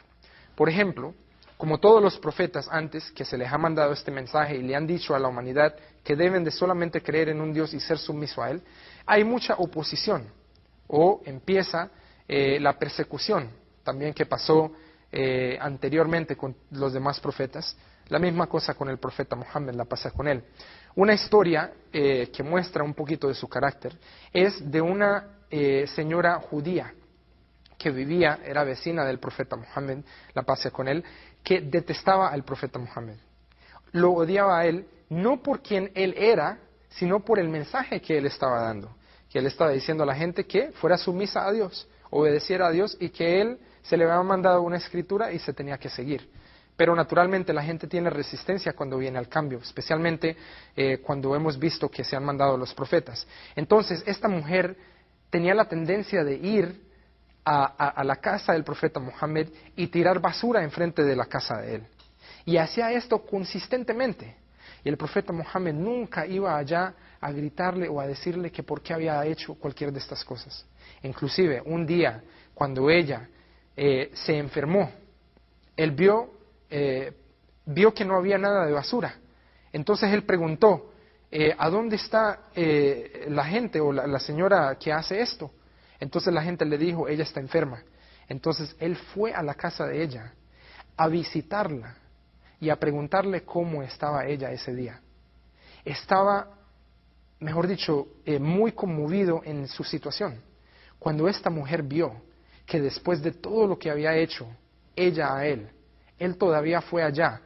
Por ejemplo, como todos los profetas antes que se les ha mandado este mensaje y le han dicho a la humanidad que deben de solamente creer en un Dios y ser sumiso a Él, hay mucha oposición, o empieza la persecución, también que pasó anteriormente con los demás profetas. La misma cosa con el profeta Muhammad, la pasa con él. Una historia que muestra un poquito de su carácter es de una señora judía que vivía, era vecina del profeta Muhammad, la paz sea con él, que detestaba al profeta Muhammad. Lo odiaba a él, no por quien él era, sino por el mensaje que él estaba dando. Que él estaba diciendo a la gente que fuera sumisa a Dios, obedeciera a Dios y que él se le había mandado una escritura y se tenía que seguir. Pero naturalmente la gente tiene resistencia cuando viene al cambio, especialmente cuando hemos visto que se han mandado los profetas. Entonces, esta mujer tenía la tendencia de ir a la casa del profeta Muhammad y tirar basura enfrente de la casa de él. Y hacía esto consistentemente. Y el profeta Muhammad nunca iba allá a gritarle o a decirle que por qué había hecho cualquiera de estas cosas. Inclusive, un día, cuando ella se enfermó, él vio que no había nada de basura. Entonces él preguntó, ¿a dónde está la gente o la señora que hace esto? Entonces la gente le dijo, ella está enferma. Entonces él fue a la casa de ella a visitarla y a preguntarle cómo estaba ella ese día. Estaba, mejor dicho, muy conmovido en su situación. Cuando esta mujer vio que después de todo lo que había hecho ella a él todavía fue allá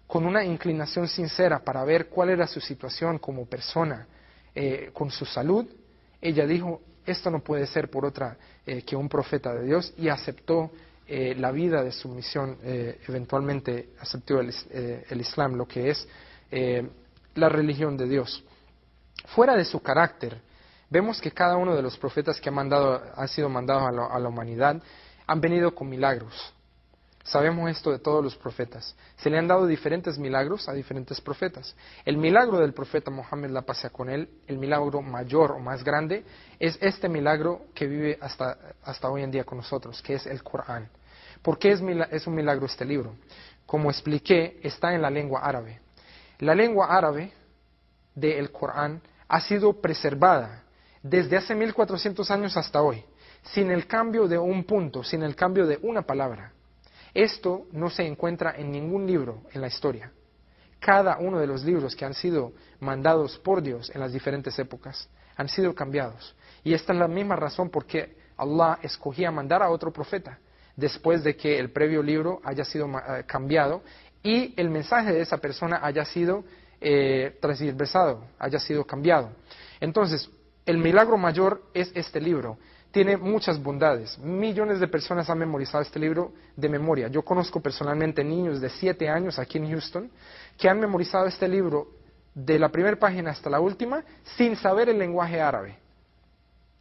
con una inclinación sincera para ver cuál era su situación como persona, con su salud, ella dijo, esto no puede ser por otra que un profeta de Dios, y aceptó la vida de sumisión, eventualmente aceptó el Islam, lo que es la religión de Dios. Fuera de su carácter, vemos que cada uno de los profetas que ha sido mandado a la humanidad han venido con milagros. Sabemos esto de todos los profetas. Se le han dado diferentes milagros a diferentes profetas. El milagro del profeta Muhammad, la paz sea con él, el milagro mayor o más grande, es este milagro que vive hasta hoy en día con nosotros, que es el Corán. ¿Por qué es un milagro este libro? Como expliqué, está en la lengua árabe. La lengua árabe del Corán ha sido preservada desde hace 1400 años hasta hoy, sin el cambio de un punto, sin el cambio de una palabra. Esto no se encuentra en ningún libro en la historia. Cada uno de los libros que han sido mandados por Dios en las diferentes épocas han sido cambiados. Y esta es la misma razón por qué Allah escogía mandar a otro profeta, después de que el previo libro haya sido cambiado y el mensaje de esa persona haya sido transversado, haya sido cambiado. Entonces, el milagro mayor es este libro. Tiene muchas bondades. Millones de personas han memorizado este libro de memoria. Yo conozco personalmente niños de 7 años aquí en Houston que han memorizado este libro de la primera página hasta la última sin saber el lenguaje árabe,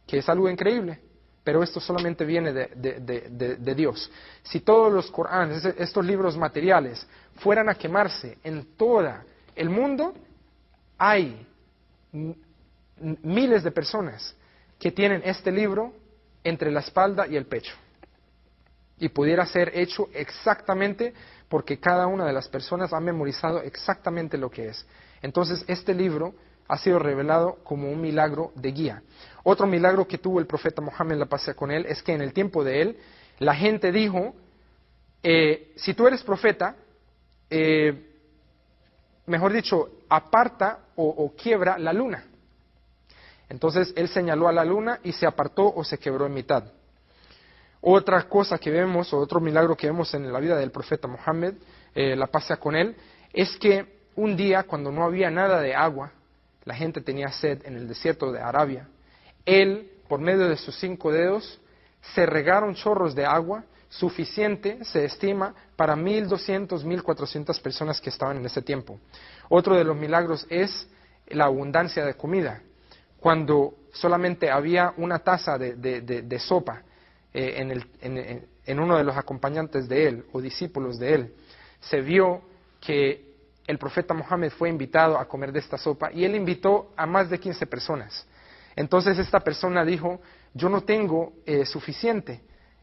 que es algo increíble. Pero esto solamente viene de Dios. Si todos los Coranes, estos libros materiales, fueran a quemarse en todo el mundo, hay miles de personas que tienen este libro entre la espalda y el pecho. Y pudiera ser hecho exactamente porque cada una de las personas ha memorizado exactamente lo que es. Entonces, este libro ha sido revelado como un milagro de guía. Otro milagro que tuvo el profeta Muhammad, la paz sea con él, es que en el tiempo de él, la gente dijo, si tú eres profeta, mejor dicho, aparta o quiebra la luna. Entonces él señaló a la luna y se apartó o se quebró en mitad. Otra cosa que vemos, o otro milagro que vemos en la vida del profeta Muhammad, la paz sea con él, es que un día cuando no había nada de agua, la gente tenía sed en el desierto de Arabia, él, por medio de sus 5 dedos, se regaron chorros de agua suficiente, se estima, para 1.200, 1.400 personas que estaban en ese tiempo. Otro de los milagros es la abundancia de comida. Cuando solamente había una taza de sopa en uno de los acompañantes de él o discípulos de él, se vio que el profeta Muhammad fue invitado a comer de esta sopa y él invitó a más de 15 personas. Entonces esta persona dijo, yo no tengo suficiente.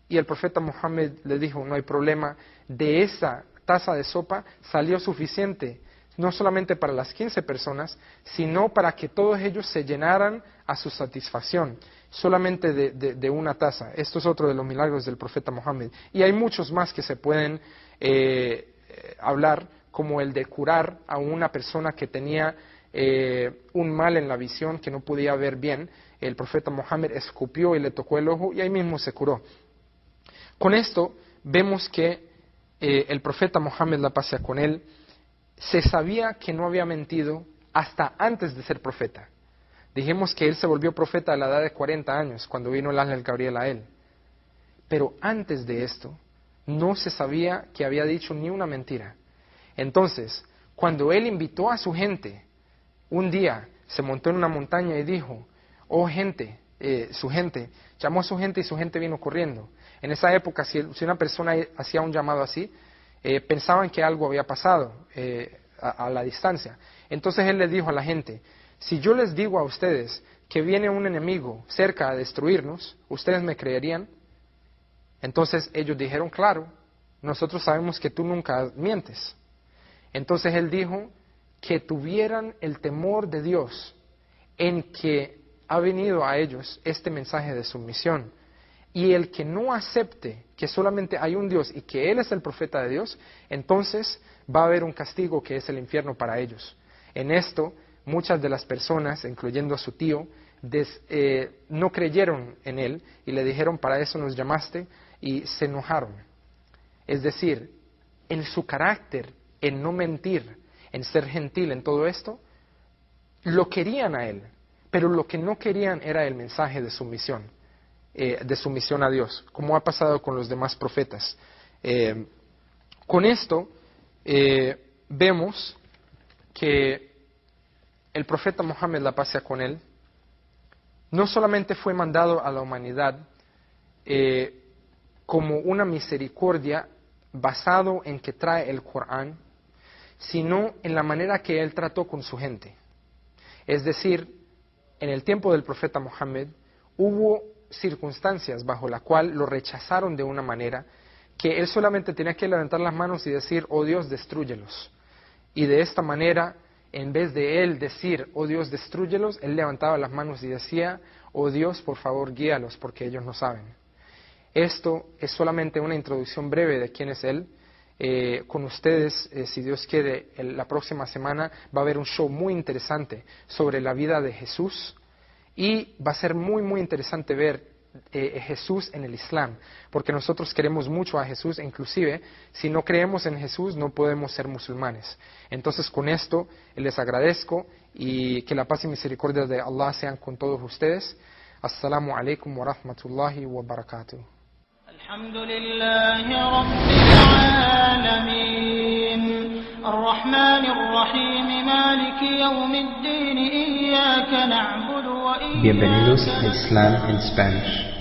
Y el profeta Muhammad le dijo, no hay problema, de esa taza de sopa salió suficiente, no solamente para las 15 personas, sino para que todos ellos se llenaran a su satisfacción, solamente de una taza. Esto es otro de los milagros del profeta Muhammad. Y hay muchos más que se pueden hablar, como el de curar a una persona que tenía un mal en la visión, que no podía ver bien. El profeta Muhammad escupió y le tocó el ojo y ahí mismo se curó. Con esto vemos que el profeta Muhammad, la paz sea con él, se sabía que no había mentido hasta antes de ser profeta. Dijimos que él se volvió profeta a la edad de 40 años, cuando vino el ángel Gabriel a él. Pero antes de esto, no se sabía que había dicho ni una mentira. Entonces, cuando él invitó a su gente, un día se montó en una montaña y dijo, oh gente, su gente, llamó a su gente y su gente vino corriendo. En esa época, si una persona hacía un llamado así, pensaban que algo había pasado a la distancia. Entonces él les dijo a la gente, si yo les digo a ustedes que viene un enemigo cerca a destruirnos, ¿ustedes me creerían? Entonces ellos dijeron, claro, nosotros sabemos que tú nunca mientes. Entonces él dijo que tuvieran el temor de Dios en que ha venido a ellos este mensaje de sumisión. Y el que no acepte que solamente hay un Dios y que Él es el profeta de Dios, entonces va a haber un castigo que es el infierno para ellos. En esto, muchas de las personas, incluyendo a su tío, no creyeron en Él y le dijeron, para eso nos llamaste, y se enojaron. Es decir, en su carácter, en no mentir, en ser gentil, en todo esto, lo querían a Él, pero lo que no querían era el mensaje de sumisión. De sumisión a Dios, como ha pasado con los demás profetas. Con esto vemos que el profeta Muhammad, la paz sea con él, no solamente fue mandado a la humanidad como una misericordia basado en que trae el Corán, sino en la manera que él trató con su gente. Es decir, en el tiempo del profeta Muhammad hubo circunstancias bajo la cual lo rechazaron de una manera que él solamente tenía que levantar las manos y decir, oh Dios, destrúyelos. Y de esta manera, en vez de él decir, oh Dios, destrúyelos, él levantaba las manos y decía, oh Dios, por favor, guíalos, porque ellos no saben. Esto es solamente una introducción breve de quién es él. Con ustedes, si Dios quiere, la próxima semana va a haber un show muy interesante sobre la vida de Jesús. Y va a ser muy, muy interesante ver Jesús en el Islam, porque nosotros queremos mucho a Jesús, inclusive si no creemos en Jesús no podemos ser musulmanes. Entonces con esto les agradezco y que la paz y misericordia de Allah sean con todos ustedes. Assalamu alaikum wa rahmatullahi wa barakatuh. Alhamdulillahi Rabbil Alamin Ar-Rahmanir Rahim Maliki Yawmiddin Iyyaka na'budu wa iyyaka Bienvenidos a Islam en Spanish.